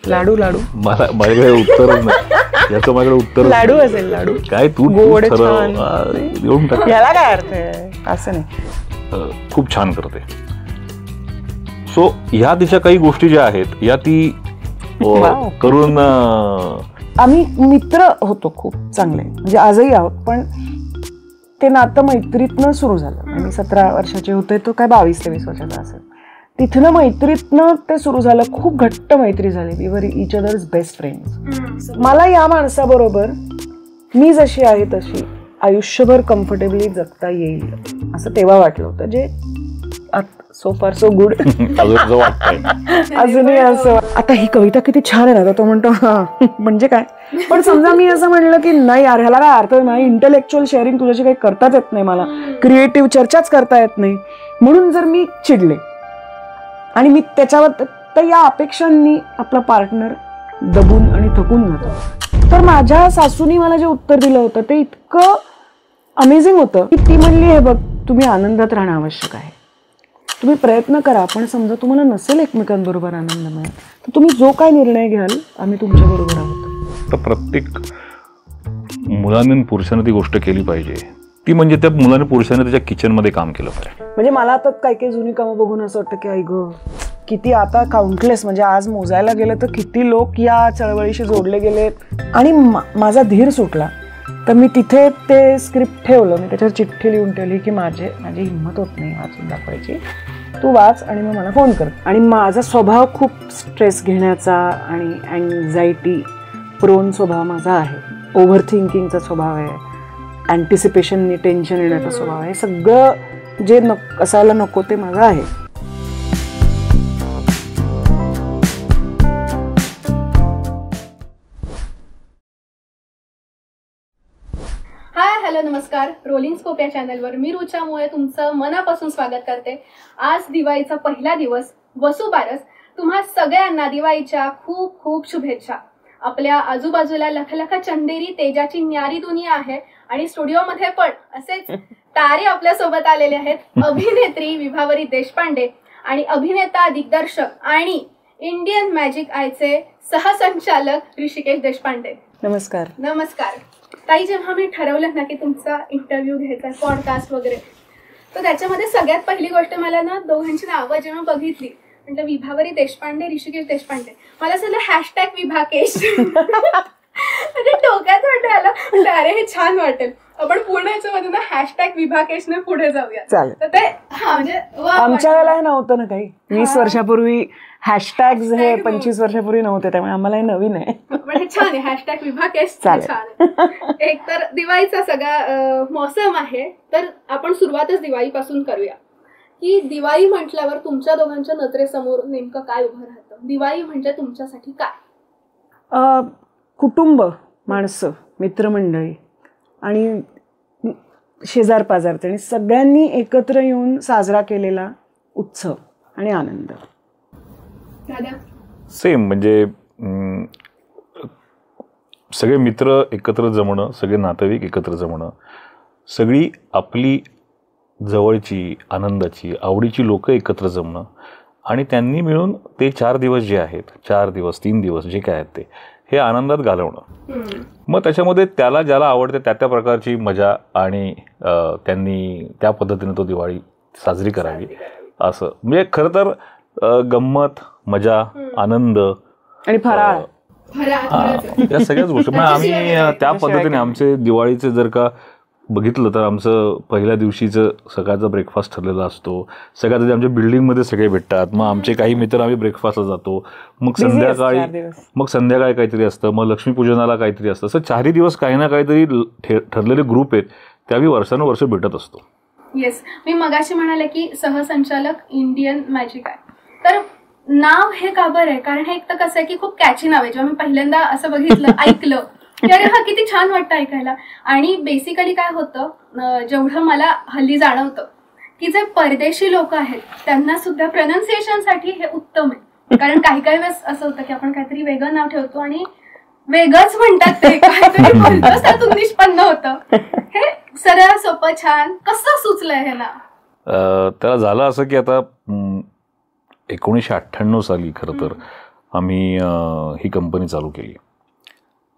लाडू लाडू मला माझ्याकडे उत्तरच नाही याचं, माझ्याकडे उत्तर लाडू असेल. लाडू काय तू गोड देऊन टाक. याला काय अर्थ आहे असं नाही. खूप छान करते. सो ह्या तिच्या काही गोष्टी ज्या आहेत या ती करून आम्ही मित्र होतो खूप चांगले, म्हणजे आजही आहोत. पण ते नातं मैत्रीतनं सुरू झालं. मी 17 वर्षाचे होते, तो काय 22-23 वर्षाचा असेल. तिथनं मैत्रीतनं ते सुरू झालं. खूप घट्ट मैत्री झाली. We were each others best friends. मला या माणसाबरोबर मी जशी आहे तशी आयुष्यभर कम्फर्टेबली जगता येईल असं तेव्हा वाटलं होतं. जे सो फार सो गुड अजूनही असं. आता ही कविता किती छान आहे ना, तो म्हणतो म्हणजे काय. पण समजा मी असं म्हणलं की नाही यार ह्याला काय अर्थ नाही, इंटेलेक्च्युअल शेअरिंग तुझ्याशी काही करताच येत नाही, मला क्रिएटिव्ह चर्चाच करता येत नाही, म्हणून जर मी चिडले आणि मी त्याच्यावर, तर या अपेक्षांनी आपला पार्टनर दबून आणि थकून जातो. तर माझ्या सासूनी मला जे उत्तर दिलं होतं ते इतकं अमेझिंग होतं की ती म्हणली हे बघ तुम्ही आनंदात राहणं आवश्यक आहे, तुम्ही प्रयत्न करा, पण समजा तुम्हाला नसेल एकमेकांबरोबर आनंद मिळत तर तुम्ही जो काय निर्णय घ्याल आम्ही तुमच्या बरोबर आहोत. तर प्रत्येक मुलाने पुरुषाने ती गोष्ट केली पाहिजे, ती म्हणजे त्या मुलाने पुरुषाने त्याच्या किचनमध्ये काम केलं पाहिजे. म्हणजे मला आता काही जुनी कामं बघून असं वाटतं की आई गं किती आता काउंटलेस, म्हणजे आज मोजायला गेलं तर किती लोक या चळवळीशी जोडले गेलेत. आणि माझा धीर सुटला तर मी तिथे ते स्क्रिप्ट ठेवलं, मी त्याच्यावर चिठ्ठी लिहून ठेवली की माझी हिंमत होत नाही वाचून दाखवायची, तू वाच आणि मग मला फोन कर. आणि माझा स्वभाव खूप स्ट्रेस घेण्याचा आणि अँझायटी प्रोन स्वभाव माझा आहे, ओव्हर थिंकिंगचा स्वभाव आहे, अँटिसिपेशननी टेन्शन येण्याचा स्वभाव आहे, सगळं जे असायला नको ते माझं आहे. हॅलो नमस्कार. रोलिंग स्कोप या चॅनलवर मी रुचा मोये तुमचं मनापासून स्वागत करते. आज दिवाळीचा पहिला दिवस, वसुबारस. तुम्हा सगळ्यांना दिवाळीच्या खूप खूप शुभेच्छा. आपल्या आजूबाजूला लखलख चंदेरी तेजाची न्यारी दुनिया आहे आणि स्टुडिओमध्ये पण असेच तारे आपल्या सोबत आलेले आहेत. अभिनेत्री विभावरी देशपांडे आणि अभिनेता, दिग्दर्शक आणि इंडियन मॅजिक आयचे सहसंचालक ऋषिकेश देशपांडे. नमस्कार. नमस्कार ताई. जेव्हा मी ठरवलं ना की तुमचा इंटरव्ह्यू घ्यायचा, पॉडकास्ट वगैरे, तर त्याच्यामध्ये सगळ्यात पहिली गोष्ट मला ना दोघांची नावं जेव्हा बघितली, म्हटलं विभावरी देशपांडे, ऋषिकेश देशपांडे, मला सगळं हॅशटॅग विभाकेश म्हणजे डोक्यात वाटायला म्हटलं अरे हे छान वाटेल, आपण पूर्ण याच्यामध्ये ना हॅशटॅग विभाकेशने पुढे जाऊया. तर ते म्हणजे आमच्या वेळेला नव्हतं ना काही. 20 वर्षापूर्वी हॅशटॅग हे 25 वर्षापूर्वी नव्हते, त्यामुळे आम्हाला हे नवीन आहे. पण हे छान आहे हॅशटॅग विभाकेश, छान आहे. एक तर दिवाळीचा सगळा मौसम आहे, तर आपण सुरुवातच दिवाळीपासून करूया की दिवाळी म्हटल्यावर तुमच्या दोघांच्या नजरेसमोर नेमकं काय उभं राहतं? दिवाळी म्हणजे तुमच्यासाठी काय? कुटुंब, माणसं, मित्रमंडळी आणि शेजार पाजारचे आणि सगळ्यांनी एकत्र येऊन साजरा केलेला उत्सव आणि आनंद. सेम, म्हणजे सगळे मित्र एकत्र जमणं, सगळे नातेवाईक एकत्र जमणं, सगळी आपली जवळची, आनंदाची, आवडीची लोक एकत्र जमणं आणि त्यांनी मिळून ते 4 दिवस जे आहेत, 4 दिवस 3 दिवस जे काय आहेत ते हे आनंदात घालवणं. मग त्याच्यामध्ये त्याला ज्याला आवडते त्या प्रकारची मजा आणि त्यांनी त्या पद्धतीने तो दिवाळी साजरी करावी असं. म्हणजे खरं तर गंमत, मजा, आनंद आणि फराळ, या सगळ्याच गोष्टी आम्ही त्या पद्धतीने आमचे दिवाळीचे जर का बघितलं तर आमचं पहिल्या दिवशीचं सकाळचा ब्रेकफास्ट ठरलेला असतो. सगळ्यात आधी आमच्या बिल्डिंगमध्ये सगळे भेटतात, मग आमचे काही मित्र आम्ही ब्रेकफास्टला जातो, मग संध्याकाळी काहीतरी असतं, मग लक्ष्मीपूजनाला काहीतरी असतं. असं 4 दिवस काही ना काहीतरी ठरलेले ग्रुप आहेत ते आम्ही वर्षानुवर्ष भेटत असतो. येस, मी मगाशी म्हणाले की सहसंचालक इंडियन मॅजिक आहे, तर नाव हे का बरं आहे? कारण हे एक तर कसं आहे की खूप कॅची नाव आहे. जेव्हा मी पहिल्यांदा असं बघितलं, ऐकलं की अरे हा किती छान वाटतं ऐकायला. आणि बेसिकली काय होतं, जेवढं मला हल्ली जाणवतं की जे परदेशी लोक आहेत त्यांना सुद्धा प्रोनाऊन्सिएशनसाठी हे उत्तम आहे. कारण काही काही वेळेस असं होतं की आपण काहीतरी वेगळं नाव ठेवतो आणि वेगळंच म्हणतात, ते काहीतरी बोलतोच त्यातून निष्पन्न होतं. हे सरळ सोपं छान कसं सुचलंय हे नाव? त्याला झालं असं की आता 1998 साली खरं तर आम्ही ही कंपनी चालू केली.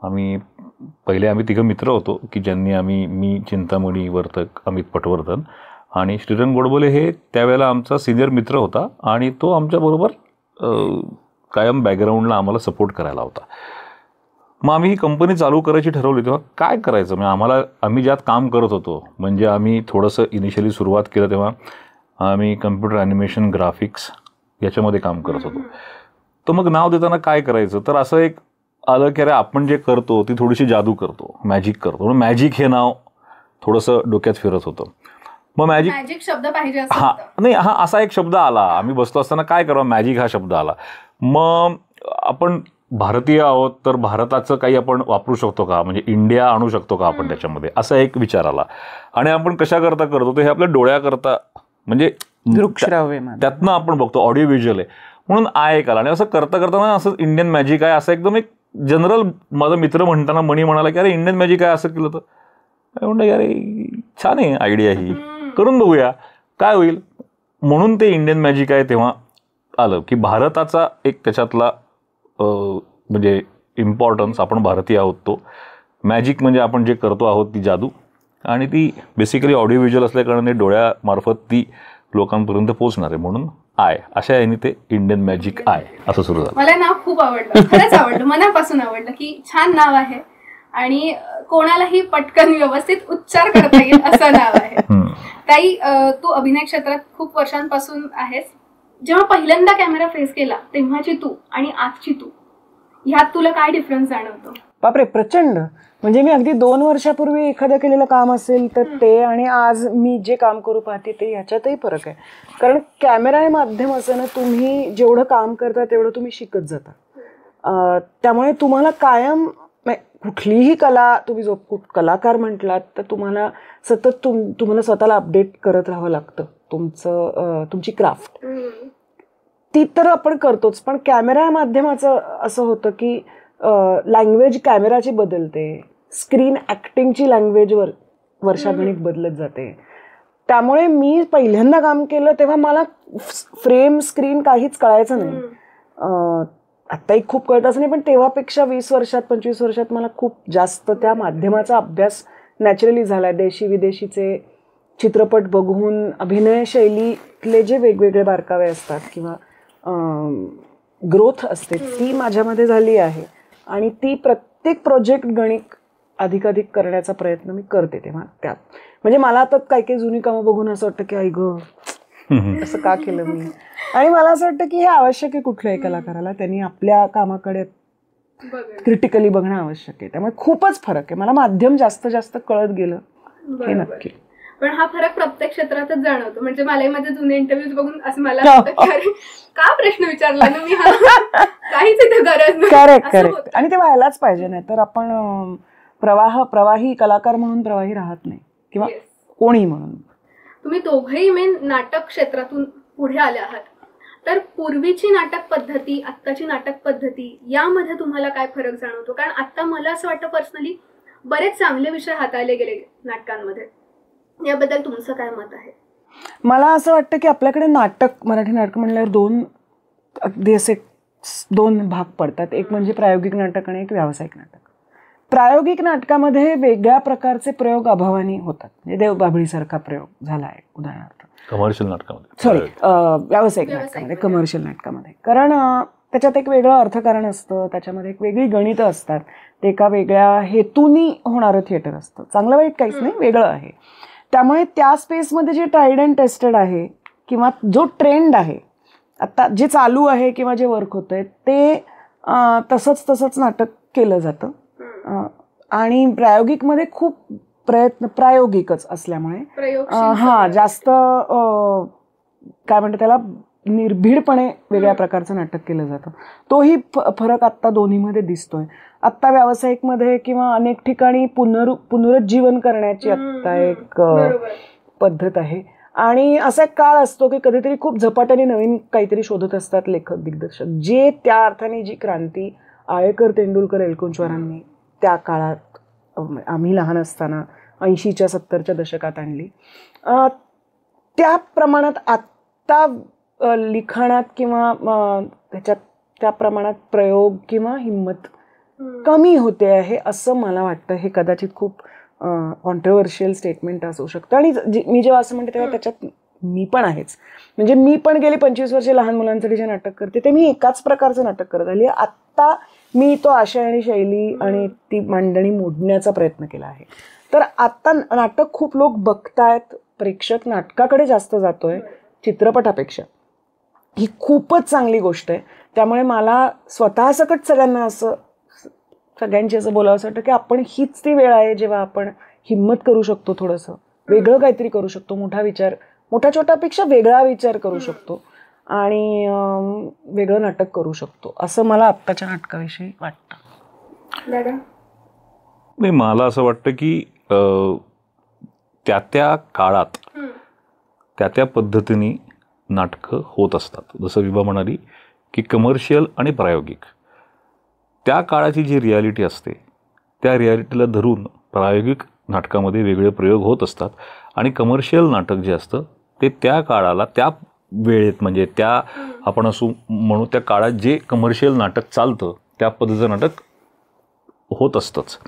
आम्ही तिघं मित्र होतो की ज्यांनी मी चिंतामणी वर्तक, अमित पटवर्धन आणि श्रीरंग गोडबोले हे त्यावेळेला आमचा सिनियर मित्र होता आणि तो आमच्याबरोबर कायम बॅकग्राऊंडला आम्हाला सपोर्ट करायला होता. मग आम्ही ही कंपनी चालू करायची ठरवली. तेव्हा काय करायचं म्हणजे आम्ही ज्यात काम करत होतो म्हणजे आम्ही थोडंसं इनिशियली सुरुवात केलं तेव्हा आम्ही कम्प्युटर ॲनिमेशन, ग्राफिक्स याच्यामध्ये काम करत होतो. तर मग नाव देताना काय करायचं, तर असं एक आलं की अरे आपण जे करतो ती थोडीशी जादू करतो, मॅजिक करतो. म्हणून मॅजिक हे नाव थोडंसं डोक्यात फिरत होतं. मग मॅजिक शब्द पाहिजे असा एक शब्द आला. आम्ही बसलो असताना काय करावं, मॅजिक हा शब्द आला. मग आपण भारतीय आहोत तर भारताचं काही आपण वापरू शकतो का, म्हणजे इंडिया आणू शकतो का आपण त्याच्यामध्ये, असा एक विचार आला. आणि आपण कशाकरता करतो तर हे आपल्या डोळ्याकरता म्हणजे त्यातनं आपण बघतो, ऑडिओ व्हिज्युअल आहे म्हणून एक आला. आणि असं करता असं इंडियन मॅजिक आहे असं एकदम एक जनरल माझा मित्र म्हणताना मणी म्हणाला की अरे इंडियन मॅजिक आहे असं केलं तर म्हणलं अरे छान आहे आयडिया, ही करून बघूया काय होईल. म्हणून ते इंडियन मॅजिक आहे तेव्हा आलं की भारताचा एक त्याच्यातला म्हणजे इम्पॉर्टन्स, आपण भारतीय आहोत. तो मॅजिक म्हणजे आपण जे करतो आहोत ती जादू, आणि ती बेसिकली ऑडिओ व्हिज्युअल असल्याकारणाने डोळ्यामार्फत ती लोकांपर्यंत पोहोचणार आहे. म्हणून अशा याने ते इंडियन मॅजिक असं सुरू झालं. मला नाव खूप आवडलं, खरंच आवडलं, मनापासून आवडलं की छान नाव आहे आणि कोणालाही पटकन व्यवस्थित उच्चार करता येईल असं नाव आहे. ताई, तू अभिनय क्षेत्रात खूप वर्षांपासून आहेस. जेव्हा पहिल्यांदा कॅमेरा फेस केला तेव्हाची तू आणि आजची तू, ह्यात तुला काय डिफरन्स जाणवतो? बापरे, प्रचंड. म्हणजे मी अगदी 2 वर्षापूर्वी एखादं केलेलं काम असेल तर ते आणि आज मी जे काम करू पाहते ते ह्याच्यातही फरक आहे. कारण कॅमेरा हे माध्यम असं ना, तुम्ही जेवढं काम करता तेवढं तुम्ही शिकत जाता. त्यामुळे तुम्हाला कायम कुठलीही कला, तुम्ही जो कलाकार म्हटलात तर तुम्हाला सतत तुम्हाला स्वतःला अपडेट करत राहावं लागतं. तुमची क्राफ्ट ती तर आपण करतोच, पण कॅमेरा माध्यमाचं असं होतं की लँग्वेज कॅमेराची बदलते, स्क्रीन ॲक्टिंगची लँग्वेज वर्षागणिक बदलत जाते. त्यामुळे मी पहिल्यांदा काम केलं तेव्हा मला फ्रेम, स्क्रीन काहीच कळायचं नाही. आत्ताही खूप कळत असं नाही, पण तेव्हापेक्षा 20 वर्षात 25 वर्षात मला खूप जास्त त्या माध्यमाचा अभ्यास नॅचरली झाला. देशी विदेशीचे चित्रपट बघून अभिनय शैलीतले जे वेगवेगळे बारकावे असतात किंवा ग्रोथ असते ती माझ्यामध्ये झाली आहे. आणि ती प्रत्येक प्रोजेक्ट गणिक अधिकाधिक करण्याचा प्रयत्न मी करते तेव्हा त्यात. म्हणजे मला आता काही जुनी कामं बघून असं वाटतं की आई गं असं का केलं मी. आणि मला असं वाटतं की हे आवश्यक आहे कुठल्याही कलाकाराला, त्यांनी आपल्या कामाकडे क्रिटिकली बघणं आवश्यक आहे. त्यामुळे खूपच फरक आहे. मला माध्यम जास्त जास्त कळत गेलं हे नक्की. पण हा फरक प्रत्येक क्षेत्रातच जाणवतो. म्हणजे मलाही माझे जुने इंटरव्ह्यूज बघून असं मला वाटतं की अरे का प्रश्न विचारला ना मी, काहीच इथे गरज नाही. करेक्ट. आणि ते व्हायलाच पाहिजे, नाही तर आपण प्रवाही कलाकार म्हणून प्रवाही राहत नाही किंवा कोणी म्हणून. तुम्ही दोघंही मेन नाटक क्षेत्रातून पुढे आले आहात, तर पूर्वीची नाटक पद्धती, आत्ताची नाटक पद्धती यामध्ये तुम्हाला काय फरक जाणवतो? कारण आता मला असं वाटतं पर्सनली बरेच चांगले विषय हाताळले गेले नाटकांमध्ये. याबद्दल तुमचं काय मत आहे? मला असं वाटतं की आपल्याकडे मराठी नाटक म्हणल्यावर अगदी असे 2 भाग पडतात. एक म्हणजे प्रायोगिक नाटक आणि एक व्यावसायिक नाटक. प्रायोगिक नाटकामध्ये वेगळ्या प्रकारचे प्रयोग अभावाने होतात. म्हणजे देवबाभळीसारखा प्रयोग झाला आहे उदाहरणार्थ कमर्शियल नाटकामध्ये, व्यावसायिक नाटकामध्ये, कमर्शियल नाटकामध्ये. कारण त्याच्यात एक वेगळं अर्थकारण असतं, त्याच्यामध्ये एक वेगळी गणितं असतात, ते एका वेगळ्या हेतूनी होणारं थिएटर असतं. चांगलं वाईट काहीच नाही, वेगळं आहे. त्यामुळे त्या स्पेसमध्ये जे ट्राईड अँड टेस्टेड आहे किंवा जो ट्रेंड आहे आता, जे चालू आहे किंवा जे वर्क होतं आहे ते तसंच नाटक केलं जातं. आणि प्रायोगिकमध्ये खूप प्रायोगिकच असल्यामुळे जास्त काय म्हणतात त्याला, निर्भीडपणे वेगळ्या प्रकारचं नाटक केलं जातं. तोही फरक आत्ता दोन्हीमध्ये दिसतोय. आत्ता व्यावसायिकमध्ये किंवा अनेक ठिकाणी पुनरुज्जीवन करण्याची आत्ता एक पद्धत आहे. आणि असा एक काळ असतो की कधीतरी खूप झपाट्याने नवीन काहीतरी शोधत असतात लेखक, दिग्दर्शक, जे त्या अर्थाने जी क्रांती आळेकर, तेंडुलकर, एलकुंचवारांनी त्या काळात आम्ही लहान असताना 80च्या 70च्या दशकात आणली, त्या प्रमाणात आत्ता लिखाणात किंवा त्याच्यात त्या प्रमाणात प्रयोग किंवा हिंमत कमी होते आहे असं मला वाटतं. हे कदाचित खूप कॉन्ट्रोवर्शियल स्टेटमेंट असू शकतं आणि मी जेव्हा असं म्हणते तेव्हा त्याच्यात मी पण आहेच. म्हणजे मी पण गेली 25 वर्षे लहान मुलांसाठी जे नाटक करते ते मी एकाच प्रकारचं नाटक करत आली. आत्ता मी तो आशय आणि शैली आणि ती मांडणी मोडण्याचा प्रयत्न केला आहे. तर आत्ता नाटक खूप लोक बघतायत, प्रेक्षक नाटकाकडे जास्त जातोय चित्रपटापेक्षा. ही खूपच चांगली गोष्ट आहे. त्यामुळे मला स्वतः सकट सगळ्यांना असं सगळ्यांची असं बोलावं असं वाटतं की आपण हीच ती वेळ आहे जेव्हा आपण हिंमत करू शकतो, थोडंसं वेगळं काहीतरी करू शकतो, मोठा छोटापेक्षा वेगळा विचार करू शकतो आणि वेगळं नाटक करू शकतो असं मला आत्ताच्या नाटकाविषयी वाटतं. नाही, मला असं वाटतं की त्या काळात त्या पद्धतीने नाटकं होत असतात. जसं विभा म्हणाली की कमर्शियल आणि प्रायोगिक, त्या काळाची जी रियालिटी असते त्या रियालिटीला धरून प्रायोगिक नाटकामध्ये वेगळे प्रयोग होत असतात आणि कमर्शियल नाटक जे असतं ते त्या काळाला त्या वेळेत म्हणजे त्या आपण असं म्हणू त्या काळात जे कमर्शियल नाटक चालतं त्या पद्धतीचं नाटक होत असतंच.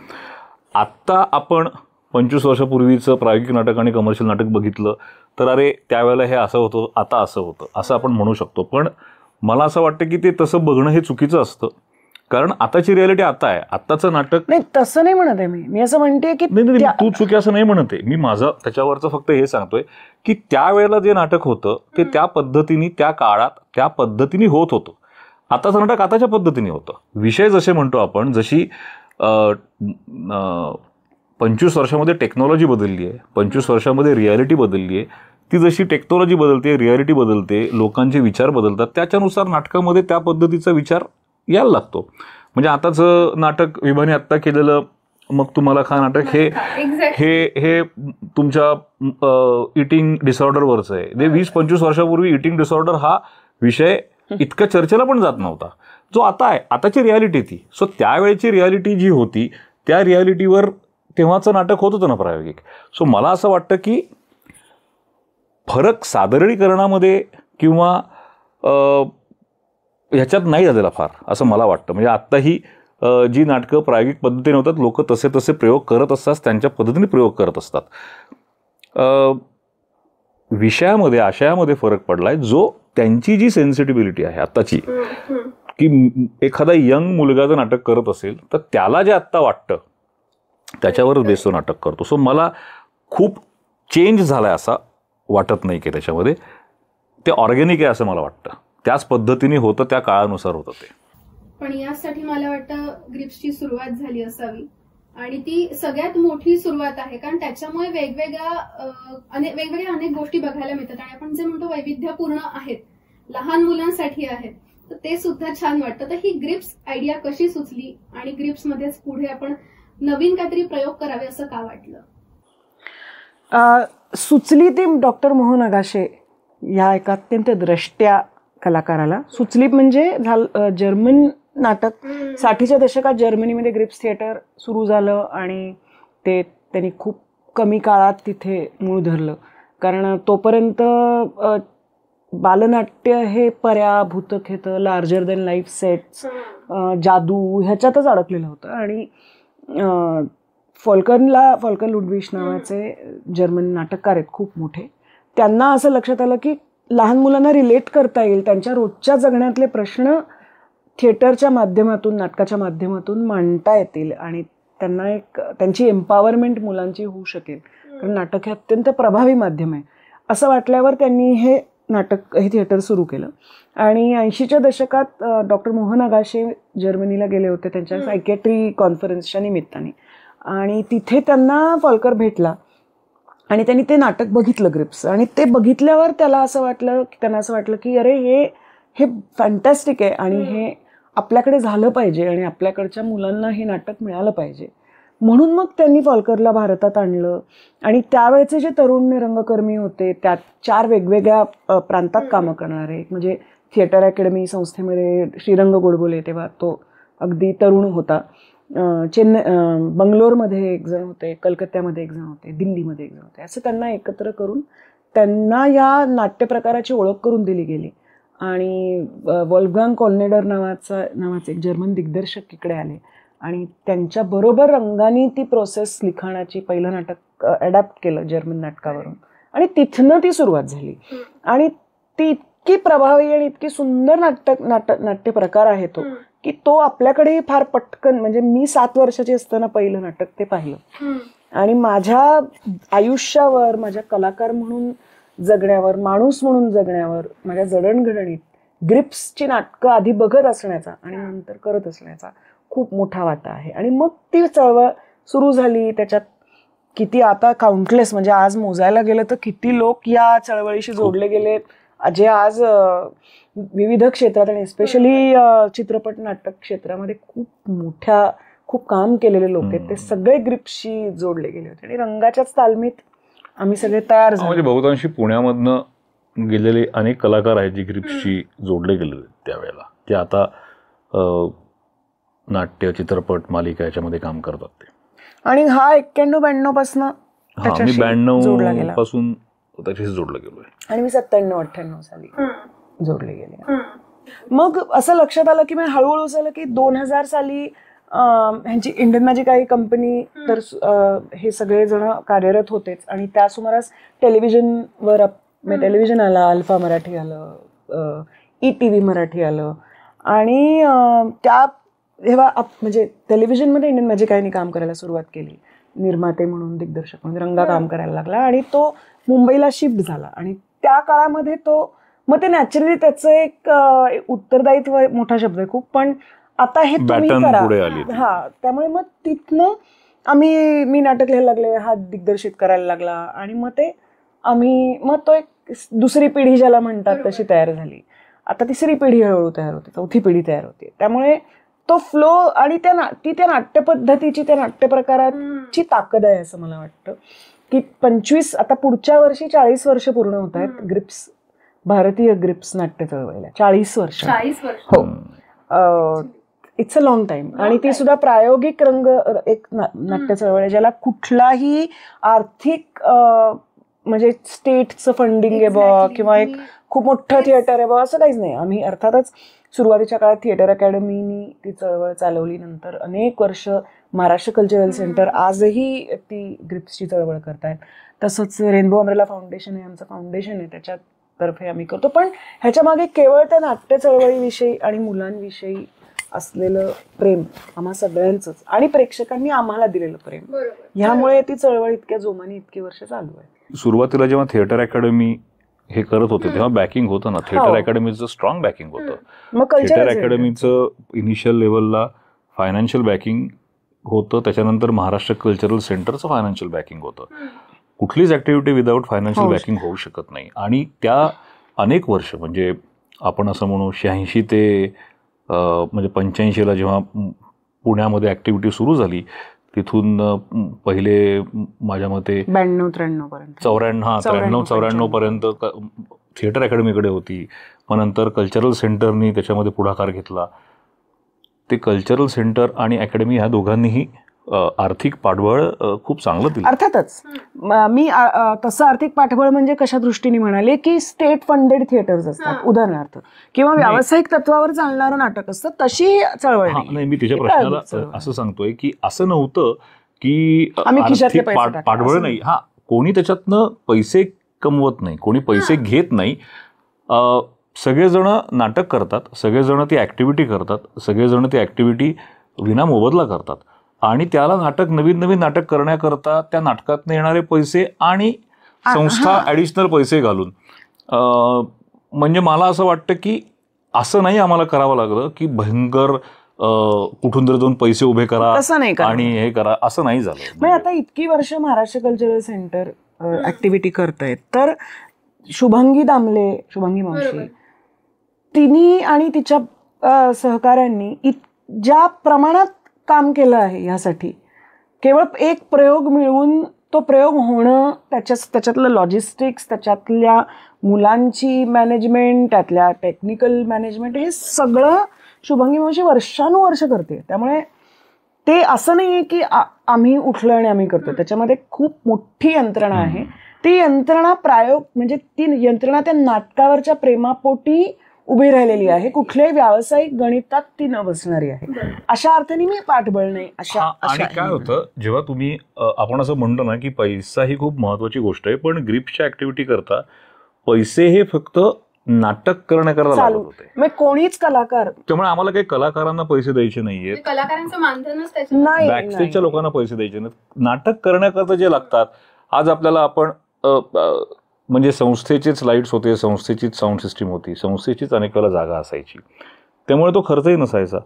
आत्ता आपण 25 वर्षापूर्वीचं प्रायोगिक नाटक आणि कमर्शियल नाटक बघितलं तर अरे त्यावेळेला हे असं होतं, आता असं होतं असं आपण म्हणू शकतो. पण मला असं वाटतं की ते तसं बघणं हे चुकीचं असतं, कारण आताची रियालिटी आता आहे. आत्ताचं नाटक नाही तसं नाही म्हणत आहे मी असं म्हणते की नाही तू चुकी असं नाही म्हणत आहे मी. माझं त्याच्यावरचं फक्त हे सांगतोय की त्यावेळेला जे नाटक होतं ते त्या पद्धतीने त्या काळात त्या पद्धतीने होत होतं. आताचं नाटक आताच्या पद्धतीने होतं. विषय जसे म्हणतो आपण, जशी 25 वर्षामध्ये टेक्नॉलॉजी बदलली आहे, 25 वर्षामध्ये रियालिटी बदलली आहे. ती जशी टेक्नॉलॉजी बदलते, रियालिटी बदलते, लोकांचे विचार बदलतात, त्याच्यानुसार नाटकामध्ये त्या पद्धतीचा विचार यायला लागतो. म्हणजे आताचं नाटक विभाने आत्ता केलेलं मग तुम्हाला खा नाटक हे हे हे तुमच्या इटिंग डिसऑर्डरवरचं आहे. ते 20-25 वर्षापूर्वी इटिंग डिसऑर्डर हा विषय इतका चर्चेला पण जात नव्हता, जो आता आहे. आताची रियालिटी ती. सो त्यावेळेची रियालिटी जी होती त्या रियालिटीवर तेव्हाचं नाटक होत होतं ना प्रायोगिक. सो मला असं वाटतं की फरक सादरीकरणामध्ये किंवा ह्याच्यात नाही झालेला फार असं मला वाटतं. म्हणजे आत्ताही जी नाटकं प्रायोगिक पद्धतीने होतात लोक तसे प्रयोग करत असतात, त्यांच्या पद्धतीने प्रयोग करत असतात. विषयामध्ये आशयामध्ये फरक पडलाय, जो त्यांची जी सेन्सिटिव्हिटी आहे आत्ताची, की एखादा यंग मुलगा जर नाटक करत असेल तर त्याला जे आत्ता वाटतं त्याच्यावरच बेस तो नाटक करतो. सो मला खूप चेंज झालाय असं वाटत नाही की त्याच्यामध्ये ते ऑर्गॅनिक आहे असं मला वाटतं. त्याच पद्धतीने होतं, त्या काळानुसार होतं ते. पण यासाठी मला वाटतं ग्रिप्सची सुरुवात झाली असावी आणि ती सगळ्यात मोठी सुरुवात आहे, कारण त्याच्यामुळे वेगवेगळ्या अनेक गोष्टी बघायला मिळतात आणि आपण जे म्हणतो वैविध्यपूर्ण आहेत, लहान मुलांसाठी आहेत, तर ते सुद्धा छान वाटतं. तर ही ग्रिप्स आयडिया कशी सुचली आणि ग्रिप्समध्येच पुढे आपण नवीन काहीतरी प्रयोग करावे असं का वाटलं? सुचली ती डॉक्टर मोहन आगाशे या एका अत्यंत द्रष्ट्या कलाकाराला सुचली. म्हणजे जर्मन नाटक 60च्या दशकात जर्मनीमध्ये ग्रिप्स थिएटर सुरू झालं आणि ते त्यांनी खूप कमी काळात तिथे मूळ धरलं, कारण तोपर्यंत बालनाट्य हे पर्या, भूतखेतं, लार्जर दॅन लाईफ सेट्स, जादू ह्याच्यातच अडकलेलं होतं. आणि फॉल्कन लुडविश नावाचे जर्मन नाटककार आहेत खूप मोठे, त्यांना असं लक्षात आलं की लहान मुलांना रिलेट करता येईल, त्यांच्या रोजच्या जगण्यातले प्रश्न थिएटरच्या माध्यमातून, नाटकाच्या माध्यमातून मांडता येतील आणि त्यांना त्यांची एम्पॉवरमेंट मुलांची होऊ शकेल, कारण नाटक हे अत्यंत प्रभावी माध्यम आहे असं वाटल्यावर त्यांनी हे थिएटर सुरू केलं. आणि 80च्या दशकात डॉक्टर मोहन आगाशे जर्मनीला गेले होते त्यांच्या सायकॅट्री कॉन्फरन्सच्या निमित्ताने आणि तिथे त्यांना फॉल्कर भेटला आणि त्यांनी ते नाटक बघितलं ग्रिप्स. आणि ते बघितल्यावर त्यांना असं वाटलं की अरे हे फॅन्टॅस्टिक आहे आणि हे आपल्याकडे झालं पाहिजे आणि आपल्याकडच्या मुलांना हे नाटक मिळालं पाहिजे. म्हणून मग त्यांनी फॉल्करला भारतात आणलं आणि त्यावेळेचे जे तरुण रंगकर्मी होते त्यात 4 वेगवेगळ्या प्रांतात कामं करणारे, एक म्हणजे थिएटर अकॅडमी संस्थेमध्ये श्रीरंग गोडबोले, तेव्हा तो अगदी तरुण होता, बंगलोरमध्ये एक जण होते, कलकत्त्यामध्ये एक जण होते, दिल्लीमध्ये एक जण होते. असं त्यांना एकत्र करून त्यांना या नाट्यप्रकाराची ओळख करून दिली गेली आणि वॉल्फगांग कॉल्नेडर नावाचे एक जर्मन दिग्दर्शक इकडे आले आणि त्यांच्याबरोबर रंगाने ती प्रोसेस लिखाणाची पहिलं नाटक अडॅप्ट केलं जर्मन नाटकावरून आणि तिथनं ती सुरुवात झाली. आणि ती इतकी प्रभावी आणि इतकी सुंदर नाट्य प्रकार आहे तो की तो आपल्याकडे फार पटकन, म्हणजे मी 7 वर्षाची असताना पहिलं नाटक ते पाहिलं आणि माझ्या आयुष्यावर, माझ्या कलाकार म्हणून जगण्यावर, माणूस म्हणून जगण्यावर, माझ्या जडणघडणीत ग्रिप्सची नाटकं आधी बघत असण्याचा आणि नंतर करत असण्याचा खूप मोठा वाटा आहे. आणि मग ती चळवळ सुरू झाली. त्याच्यात किती आता काउंटलेस, म्हणजे आज मोजायला गेलं तर किती लोक या चळवळीशी जोडले गेले, जे आज विविध क्षेत्रात आणि स्पेशली चित्रपट नाटक क्षेत्रामध्ये खूप काम केलेले लोक आहेत, ते सगळे ग्रिप्सशी जोडले गेले होते आणि रंगाच्याच तालमीत आम्ही सगळे तयार झालो. म्हणजे बहुतांशी पुण्यामधनं गेलेले अनेक कलाकार आहेत जे ग्रिप्सशी जोडले गेलेले त्यावेळेला, जे आता नाट्य, चित्रपट, मालिका याच्यामध्ये काम करतात ते. आणि हा 91-92 पासून मी 92 पासून त्याच्याशी जोडला गेलोय आणि मी 97-98 साली जोडले गेले. मग असं लक्षात आलं की हळूहळू झालं की 2000 साली ह्यांची इंडियन मॅजिक आई कंपनी, तर हे सगळे जण कार्यरत होतेच आणि त्या सुमारास टेलिव्हिजनवर टेलिव्हिजन आला, अल्फा मराठी आलं, ETV मराठी आलं आणि त्या जेव्हा म्हणजे टेलिव्हिजनमध्ये इंडियन मॅजिक आईने काम करायला सुरुवात केली, निर्माते म्हणून, दिग्दर्शक म्हणून रंगा काम करायला लागला आणि तो मुंबईला शिफ्ट झाला आणि त्या काळामध्ये तो, मग ते नॅचरली त्याचं एक उत्तरदायित्व मोठा शब्द आहे खूप, पण आता हे तुम्ही करा. हा, त्यामुळे मग तिथनं मी नाटक लिहायला लागले, हा दिग्दर्शित करायला लागला आणि मग तो एक दुसरी पिढी ज्याला म्हणतात तशी तयार झाली. आता तिसरी पिढी हळूहळू तयार होते, चौथी पिढी तयार होते. त्यामुळे तो फ्लो आणि त्या नाट्य पद्धतीची, त्या नाट्य प्रकाराची ताकद आहे असं मला वाटतं की 25, आता पुढच्या वर्षी 40 वर्ष पूर्ण होत आहेत ग्रिप्स, भारतीय ग्रिप्स नाट्य चळवळीला 40 वर्ष. हो, इट्स अ लॉंग टाइम. आणि ती सुद्धा प्रायोगिक रंग एक नाट्य चळवळ आहे, ज्याला कुठलाही आर्थिक म्हणजे स्टेटचं फंडिंग आहे बा किंवा एक खूप मोठं थिएटर आहे बा, असं काहीच नाही. आम्ही अर्थातच सुरुवातीच्या काळात थिएटर अकॅडमीनी ती चळवळ चालवली, नंतर अनेक वर्ष महाराष्ट्र कल्चरल सेंटर आजही ती ग्रिप्सची चळवळ करतायत. तसंच रेनबो अम्ब्रेला फाउंडेशन हे आमचं फाउंडेशन आहे, त्याच्यातर्फे आम्ही करतो. पण ह्याच्या मागे केवळ त्या नाट्य चळवळीविषयी आणि मुलांविषयी असलेलं प्रेम आम्हा सगळ्यांचंच आणि प्रेक्षकांनी आम्हाला दिलेलं प्रेम, ह्यामुळे ती चळवळ इतक्या जोमाने इतकी वर्ष चालू आहे. सुरुवातीला जेव्हा थिएटर अकॅडमी हे करत होते तेव्हा बॅकिंग होतं ना, थिएटर अकॅडमीचं स्ट्रॉंग बॅकिंग होतं. थिएटर अकॅडमीचं इनिशियल लेवलला फायनान्शियल बॅकिंग होतं, त्याच्यानंतर महाराष्ट्र कल्चरल सेंटरचं फायनान्शियल बॅकिंग होतं. कुठलीच ऍक्टिव्हिटी विदाऊट फायनान्शियल बॅकिंग होऊ शकत नाही. आणि त्या अनेक वर्ष, म्हणजे आपण असं म्हणू 86 ते म्हणजे 85ला जेव्हा पुण्यामध्ये ऍक्टिव्हिटी सुरू झाली, तिथून पहिले माझ्या मते 92-93 पर्यंत 93-94 पर्यंत थिएटर अकॅडमीकडे होती. मग नंतर कल्चरल सेंटरनी त्याच्यामध्ये पुढाकार घेतला. ते कल्चरल सेंटर आणि अकॅडमी ह्या दोघांनीही आर्थिक पाठबळ खूप चांगलं दिलं. अर्थातच मी तसं आर्थिक पाठबळ म्हणजे कशा दृष्टीने म्हणाले की स्टेट फंडेड थिएटर्स असतात उदाहरणार्थ, किंवा व्यावसायिक तत्वावर चालणारं नाटक असतं, तशी चळवळ नाही. मी त्याच्या प्रश्नाला असं सांगतोय की असं नव्हतं की आर्थिक पाठबळ नाही. हा, कोणी त्याच्यातनं पैसे कमवत नाही, कोणी पैसे घेत नाही. सगळेजण नाटक करतात, सगळेजण ती ऍक्टिव्हिटी करतात, सगळेजण ती ऍक्टिव्हिटी विना मोबदला करतात आणि त्याला नवीन नवीन नाटक करण्याकरता त्या नाटकातून येणारे पैसे आणि संस्था ऍडिशनल पैसे घालून, म्हणजे मला असं वाटतं की असं नाही आम्हाला करावं लागलं की भयंकर कुठून तरी दोन पैसे उभे करा आणि हे करा, असं नाही झालं. म्हणजे आता इतकी वर्ष महाराष्ट्र कल्चरल सेंटर ऍक्टिव्हिटी करतायत, तर शुभांगी मावशी तिने आणि तिच्या सहकाऱ्यांनी ज्या प्रमाणात काम केलं आहे ह्यासाठी, केवळ एक प्रयोग मिळवून तो प्रयोग होणं, त्याच्यातलं लॉजिस्टिक्स, त्याच्यातल्या मुलांची मॅनेजमेंट, त्यातल्या टेक्निकल मॅनेजमेंट, हे सगळं शुभांगी मावशी वर्षानुवर्ष करते. त्यामुळे ते असं नाही आहे की आम्ही उठलं आणि आम्ही करतो, त्याच्यामध्ये खूप मोठी यंत्रणा आहे. ती यंत्रणा म्हणजे ती यंत्रणा त्या नाटकावरच्या प्रेमापोटी उभी राहिलेली आहे, कुठल्याही व्यावसायिक गणितात ती न बसणारी आहे. अशा अर्थाने मी पाठबळ नाही अशा आणि काय होतं जेव्हा तुम्ही आपण असं म्हणतो ना की पैसा ही खूप महत्वाची गोष्ट आहे, पण ग्रिप्सच्या ऍक्टिव्हिटी करता पैसे हे फक्त नाटक करण्याकरता लागत होते. मग कोणीच कलाकार, त्यामुळे आम्हाला काही कलाकारांना पैसे द्यायचे नाहीये, कलाकारांचं मानधनच त्याच्यात नाही बॅकस्टेजच्या लोकांना पैसे द्यायचे नाहीत. नाटक करण्याकरता जे लागतात, आज आपल्याला आपण म्हणजे संस्थेचेच लाईट्स होते, संस्थेचीच साऊंड सिस्टीम होती, संस्थेचीच अनेक वेळा जागा असायची, त्यामुळे तो खर्चही नसायचा.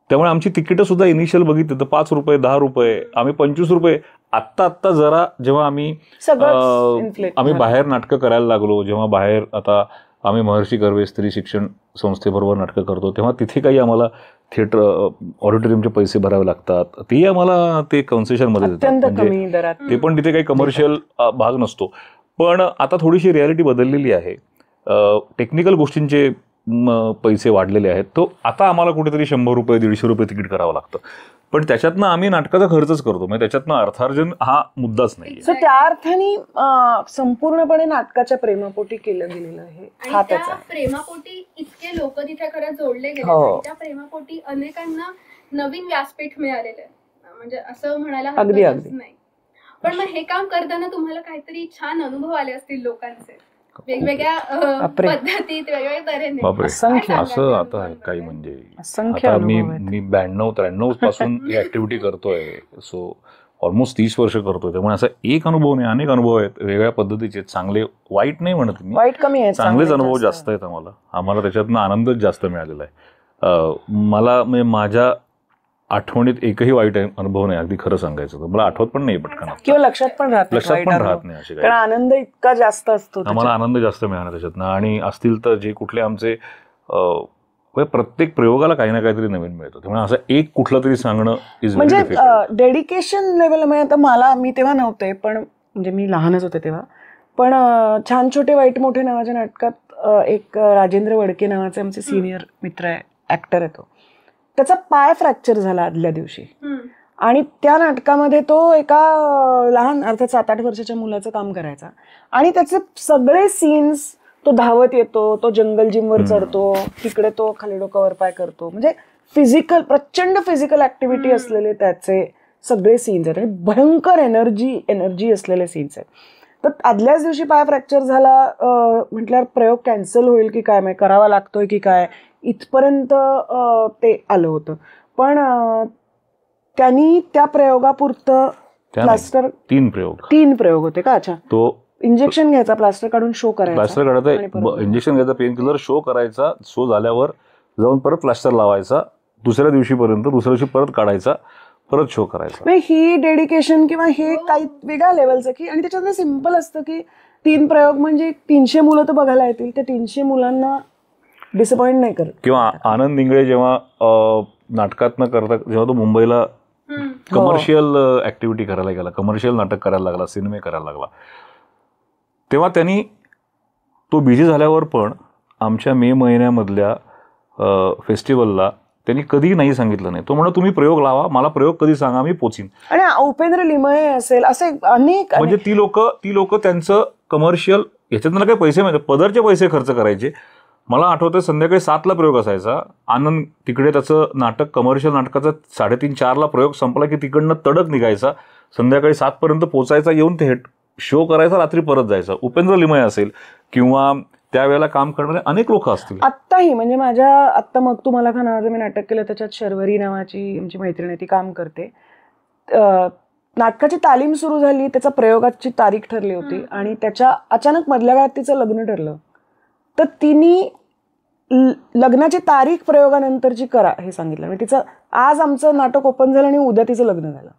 त्यामुळे आमची तिकीटं सुद्धा इनिशियल बघितली तर 5 रुपये 10 रुपये, आम्ही 25 रुपये. आत्ता जरा जेव्हा आम्ही बाहेर नाटकं करायला लागलो, जेव्हा बाहेर आता आम्ही महर्षी कर्वे स्त्री शिक्षण संस्थेबरोबर नाटकं करतो, तेव्हा तिथे काही आम्हाला थिएटर ऑडिटोरियमचे पैसे भरावे लागतात, तेही आम्हाला ते कन्सेशनमध्ये देतात, म्हणजे ते पण तिथे काही कमर्शियल भाग नसतो. पण आता थोडीशी रियालिटी बदललेली आहे, टेक्निकल गोष्टींचे पैसे वाढलेले आहेत. तो आता आम्हाला कुठेतरी 100 रुपये 150 रुपये तिकीट करावं लागतं, पण त्याच्यातनं आम्ही नाटकाचा खर्चच करतो, म्हणजे त्याच्यातनं अर्थार्जन हा मुद्दाच नाही. सो त्या अर्थाने संपूर्णपणे नाटकाच्या प्रेमापोटी केलं गेलेलं आहे. हा त्याचा प्रेमापोटी इतके लोक तिथे खरं जोडले गेले आणि त्या प्रेमापोटी अनेकांना नवीन व्यासपीठ मिळालेलं आहे, म्हणजे असं म्हणायला हरकत नाही. पण मग हे काम करताना तुम्हाला काहीतरी छान अनुभव आले असतील लोकांचे, वेगवेगळ्या पद्धतीत वेगवेगळ्या तऱ्हेने. असं आता काही म्हणजे आता मी 92-93 पासून ही ऍक्टिव्हिटी करतोय, सो ऑलमोस्ट 30 वर्ष करतोय, त्यामुळे असा एक अनुभव नाही, अनेक अनुभव आहेत वेगवेगळ्या पद्धतीचे, चांगले वाईट नाही म्हणत मी, वाईट कमी आहे, चांगलेच अनुभव जास्त आहेत. आम्हाला त्याच्यातनं आनंदच जास्त मिळालेला आहे. मला म्हणजे माझ्या आठवणीत एकही वाईट अनुभव नाही, अगदी खरं सांगायचं तर मला आठवत पण नाही पटकन, किंवा लक्षात पण राहत नाही असे कारण आनंद इतका जास्त असतो, आम्हाला आनंद जास्त मिळाला त्याच्यातनं. आणि असतील तर जे कुठले आमचे प्रत्येक प्रयोगाला काही ना काहीतरी नवीन मिळतं, त्यामुळे असं एक कुठलं तरी सांगणं म्हणजे डेडिकेशन लेवल. म्हणजे मी तेव्हा नव्हते, पण म्हणजे मी लहानच होते तेव्हा, पण छान छोटे वाईट मोठे नावाच्या नाटकात एक राजेंद्र वडके नावाचे आमचे सिनियर मित्र आहे, ऍक्टर आहे, तो त्याचा पाय फ्रॅक्चर झाला आदल्या दिवशी, आणि त्या नाटकामध्ये तो एका लहान अर्थात 7-8 वर्षाच्या मुलाचं काम करायचा, आणि त्याचे सगळे सीन्स तो धावत येतो, तो जंगल जिमवर चढतो, तिकडे तो खाली डोकावर पाय करतो, म्हणजे प्रचंड फिजिकल ऍक्टिव्हिटी असलेले त्याचे सगळे सीन्स आहेत, आणि भयंकर एनर्जी असलेले सीन्स आहेत. तर आदल्याच दिवशी पाय फ्रॅक्चर झाला म्हटल्यावर प्रयोग कॅन्सल होईल की काय, करावा लागतोय की काय, इथपर्यंत ते आलं होतं. पण त्यांनी त्या प्रयोगापुरतं प्लास्टर 3 प्रयोग होते का? अच्छा, तो इंजेक्शन घ्यायचा, प्लास्टर काढून शो करायचा, इंजेक्शन घ्यायचा, पेन किलर शो करायचा, शो झाल्यावर जाऊन परत प्लास्टर लावायचा, दुसऱ्या दिवशी परत काढायचा, परत शो करायचा. ही डेडिकेशन किंवा हे काही वेगळ्या लेवलचं की, आणि त्याच्यात सिम्पल असतं की 3 प्रयोग म्हणजे 300 मुलं तर बघायला येतील, त्या 300 मुलांना डिसअपॉइंट नाही करत. किंवा आनंद इंगळे जेव्हा नाटकात न करता जेव्हा तो मुंबईला कमर्शियल ऍक्टिव्हिटी करायला गेला, कमर्शियल नाटक करायला लागला, सिनेमे करायला लागला, तेव्हा त्यांनी तो बिझी झाल्यावर पण आमच्या मे महिन्यामधल्या फेस्टिवलला त्यांनी कधीही नाही सांगितलं नाही. तो म्हणा तुम्ही प्रयोग लावा, मला प्रयोग कधी सांगा, मी पोचीन. आणि उपेंद्र लिमये असेल, असे अनेक म्हणजे ती लोक त्यांचं कमर्शियल याच्यातनं काही पैसे मिळतात, पदरचे पैसे खर्च करायचे. मला आठवतं संध्याकाळी 7ला प्रयोग असायचा, आनंद तिकडे त्याचं नाटक कमर्शियल नाटकाचा 3:30-4ला प्रयोग संपला की तिकडनं तडक निघायचा, संध्याकाळी 7 पर्यंत पोचायचा, येऊन ते शो करायचा, रात्री परत जायचा. उपेंद्र लिमये असेल किंवा त्यावेळेला काम करणारे अनेक लोक असतील. आत्ताही म्हणजे आत्ता मग तू मला खा नावाचं मी नाटक केलं, त्याच्यात शर्वरी नावाची आमची मैत्रीण आहे, ती काम करते. नाटकाची तालीम सुरू झाली, त्याचा प्रयोगाची तारीख ठरली होती, आणि त्याच्या अचानक मधल्या काळात तिचं लग्न ठरलं, तर तिने लग्नाची तारीख प्रयोगानंतरची करा हे सांगितलं. म्हणजे तिचं आज आमचं नाटक ओपन झालं आणि उद्या तिचं लग्न झालं.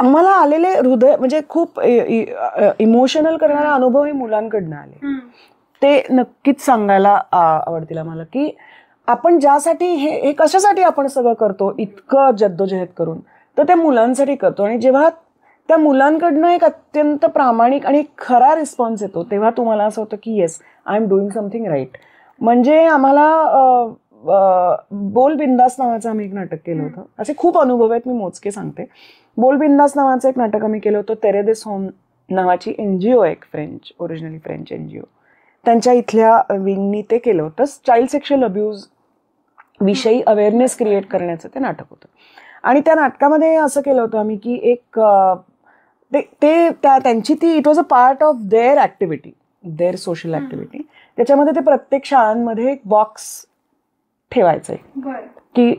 आम्हाला आलेले हृदय म्हणजे खूप इमोशनल करणारे अनुभव हे मुलांकडनं आले. ते नक्कीच सांगायला आवडतील आम्हाला की आपण ज्यासाठी हे कशासाठी आपण सगळं करतो, इतकं जद्दोजहद करून, तर त्या मुलांसाठी करतो. आणि जेव्हा त्या मुलांकडनं एक अत्यंत प्रामाणिक आणि खरा रिस्पॉन्स येतो, तेव्हा तुम्हाला असं होतं की yes, I am doing something right. म्हणजे आम्हाला बोल बिंदास नावाचं आम्ही एक नाटक केलं होतं. असे खूप अनुभव आहेत, मी मोजके सांगते. बोल बिंदास नावाचं एक नाटक आम्ही केलं होतं. तेरे दे सोन नावाची NGO आहे, एक ओरिजिनली फ्रेंच NGO. त्यांच्या इथल्या विंगनी ते केलं होतं. चाइल्ड सेक्शुअल अब्यूज विषयी अवेअरनेस क्रिएट करण्याचं ते नाटक होतं. आणि त्या नाटकामध्ये असं केलं होतं आम्ही की एक त्यांची ती it was a part of their activity, their social activity. त्याच्यामध्ये ते प्रत्येक शाळांमध्ये एक बॉक्स ठेवायचं की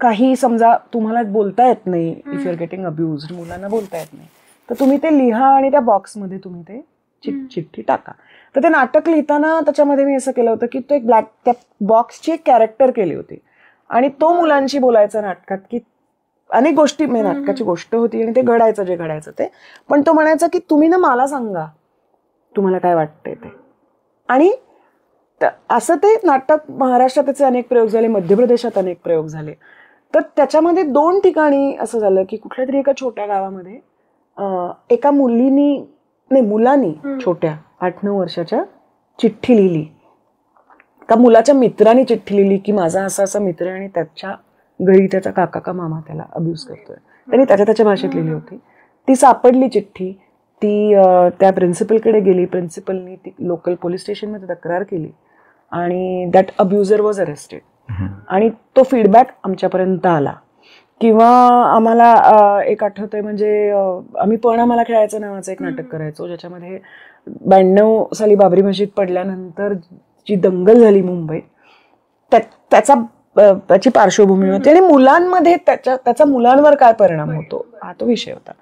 काही समजा तुम्हाला बोलता येत नाही, इफ यू आर गेटिंग अब्युज्ड, मुलांना बोलता येत नाही, तर तुम्ही ते लिहा आणि त्या बॉक्समध्ये तुम्ही ते चिठ्ठी टाका. तर ते नाटक लिहिताना त्याच्यामध्ये मी असं केलं होतं की तो एक त्या बॉक्सची एक कॅरेक्टर केली होती आणि तो मुलांशी बोलायचा नाटकात की अनेक गोष्टी, नाटकाची गोष्ट होती आणि ते घडायचं जे घडायचं ते, पण तो म्हणायचा की तुम्ही ना मला सांगा तुम्हाला काय वाटतंय ते. आणि असं ते नाटक महाराष्ट्रात त्याचे अनेक प्रयोग झाले, मध्य प्रदेशात अनेक प्रयोग झाले. तर त्याच्यामध्ये 2 ठिकाणी असं झालं की कुठल्या तरी एका छोट्या गावामध्ये एका मुलांनी छोट्या 8-9 वर्षाच्या चिठ्ठी लिहिली. का मुलाच्या मित्राने चिठ्ठी लिहिली की माझा असा असा मित्र आहे आणि त्याच्या घरी त्याचा काका का मामा त्याला अब्यूज करतोय. त्यांनी त्याच्या भाषेत लिहिली होती. ती सापडली चिठ्ठी, ती त्या प्रिन्सिपलकडे गेली. प्रिन्सिपलनी ती लोकल पोलीस स्टेशनमध्ये तक्रार केली आणि दॅट अब्युजर वॉज अरेस्टेड. आणि तो फीडबॅक आमच्यापर्यंत आला. किंवा आम्हाला एक आठवतंय म्हणजे आम्ही पण आम्हाला खेळायचं नावाचं एक नाटक करायचो ज्याच्यामध्ये 92 साली बाबरी मशीद पडल्यानंतर जी दंगल झाली मुंबईत त्याची पार्श्वभूमी होती आणि मुलांमध्ये त्याचा मुलांवर काय परिणाम होतो हा तो विषय होता.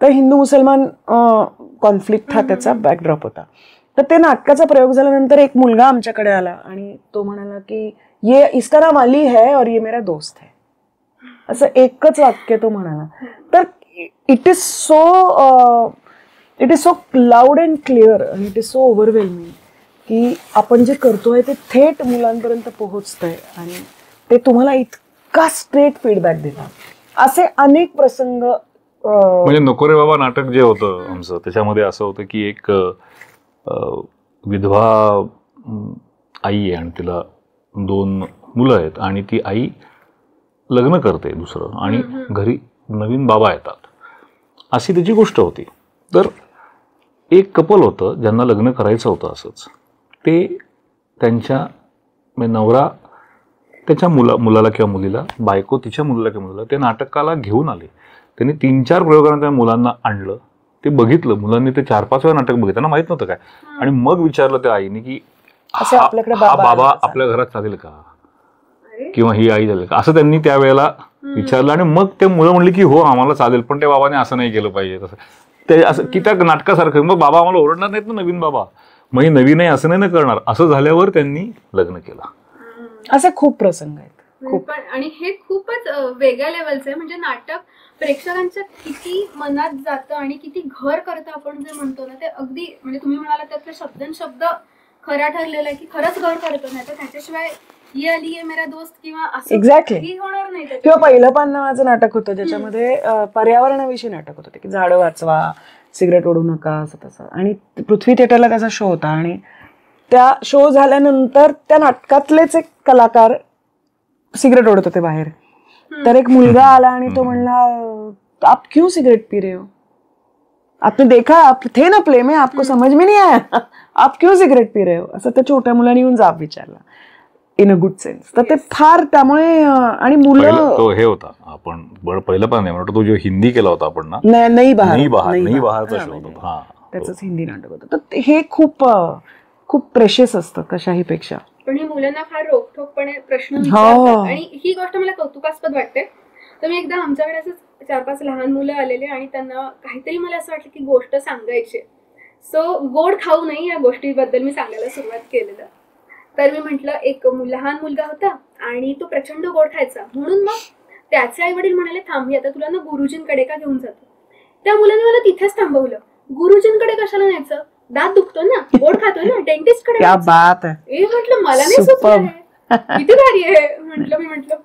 तर हिंदू मुसलमान कॉन्फ्लिक्ट हा त्याचा बॅकड्रॉप होता. तर ते नाटकाचा प्रयोग झाल्यानंतर एक मुलगा आमच्याकडे आला आणि तो म्हणाला की ये इसका नाम अली है और ये मेरा दोस्त है, असं एकच वाक्य तो म्हणाला. तर it is so loud and clear आणि इट इज सो ओव्हरवेल्मिंग की आपण जे करतोय ते थेट मुलांपर्यंत पोहोचतंय आणि ते तुम्हाला इतका स्ट्रेट फीडबॅक देतात. असे अनेक प्रसंग. म्हणजे नको रे बाबा नाटक जे होतं आमचं त्याच्यामध्ये असं होतं की एक विधवा आई आहे आणि तिला 2 मुलं आहेत आणि ती आई लग्न करते दुसरं आणि घरी नवीन बाबा येतात अशी त्याची गोष्ट होती. तर एक कपल होतं ज्यांना लग्न करायचं होतं असंच. ते त्यांच्या नवरा त्याच्या मुलाला किंवा मुलीला, बायको तिच्या मुलाला किंवा मुलीला ते नाटकाला घेऊन आले. त्यांनी 3-4 प्रयोगांना त्या मुलांना आणलं, ते बघितलं. मुलांनी ते 4-5 वेळा नाटक बघितलं, त्यांना माहित नव्हतं काय. आणि मग विचारलं त्या आईने की हा बाबा आपल्या घरात चालेल का किंवा ही आई चालेल का, असं त्यांनी त्यावेळेला विचारलं. आणि मग ते मुलं म्हणली की हो आम्हाला चालेल, पण त्या बाबाने असं नाही केलं पाहिजे तसं ते असं की त्या नाटकासारखं. मग बाबा आम्हाला ओरडणार नाहीत ना नवीन बाबा, मग ही नवीन आहे असं नाही ना करणार. असं झाल्यावर त्यांनी लग्न केलं. असे खूप प्रसंग आहेत. पण आणि हे खूपच वेगळ्या लेवलचं आहे. म्हणजे नाटक प्रेक्षकांच्या किती मनात जातं आणि किती घर करतं आपण जे म्हणतो ना, ते अगदी म्हणजे तुम्ही म्हणाला त्यातले शब्द खरा ठरलेला आहे की खरंच घर करतो. नाही तर त्याच्याशिवाय ये अली ये मेरा दोस्त किंवा असं एक्झॅक्टली होणार नाही. किंवा पहिलं पान नावाचं नाटक होतं ज्याच्यामध्ये पर्यावरणाविषयी नाटक होतं ते की झाडं वाचवा, सिगरेट ओढू नका, असं तसं. आणि पृथ्वी थिएटरला त्याचा शो होता आणि त्या शो झाल्यानंतर त्या नाटकातलेच एक कलाकार सिगरेट ओढत होते बाहेर. तर एक मुलगा आला आणि तो म्हणला आप क्यों सिगरेट पी रहे हो, आपने देखा आप थे ना प्ले में, आपको समझ में नहीं आया, आप क्यों सिगरेट पी रहे हो, असं त्या छोट्या मुलाने येऊन जाब विचारला इन अ गुड सेन्स. तर ते फार त्यामुळे आणि मुलं तो हे होता आपण पहिलं पण नाही म्हणतो तो जो हिंदी केला होता आपण ना, नाही बहारचा शो होता. हा त्याचंच हिंदी नाटक होतं. तर हे खूप खूप प्रेशियस असतं कशाही पेक्षा. पण ही मुलांना फार रोखठोकपणे प्रश्न विचारतात आणि ही गोष्ट मला कौतुकास्पद वाटते. तर मी एकदा आमच्याकडे असंच 4-5 लहान मुलं आलेले आणि त्यांना काहीतरी मला असं वाटलं की गोष्ट सांगायची. सो गोड खाऊ नये या गोष्टीबद्दल मी सांगायला सुरुवात केलेलं. तर मी म्हटलं एक लहान मुलगा होता आणि तो प्रचंड गोड खायचा, म्हणून मग त्याचे आई वडील म्हणाले थांबी आता तुला ना गुरुजींकडे का घेऊन जातो. त्या मुलाने मला तिथेच थांबवलं. गुरुजींकडे कशाला न्यायचं, दात दुखतो ना, गोड खातो ना, डेंटिस्ट कडे. क्या बात आहे. म्हटलं मला नाही सुचलं, किती भारी आहे. मी म्हटलं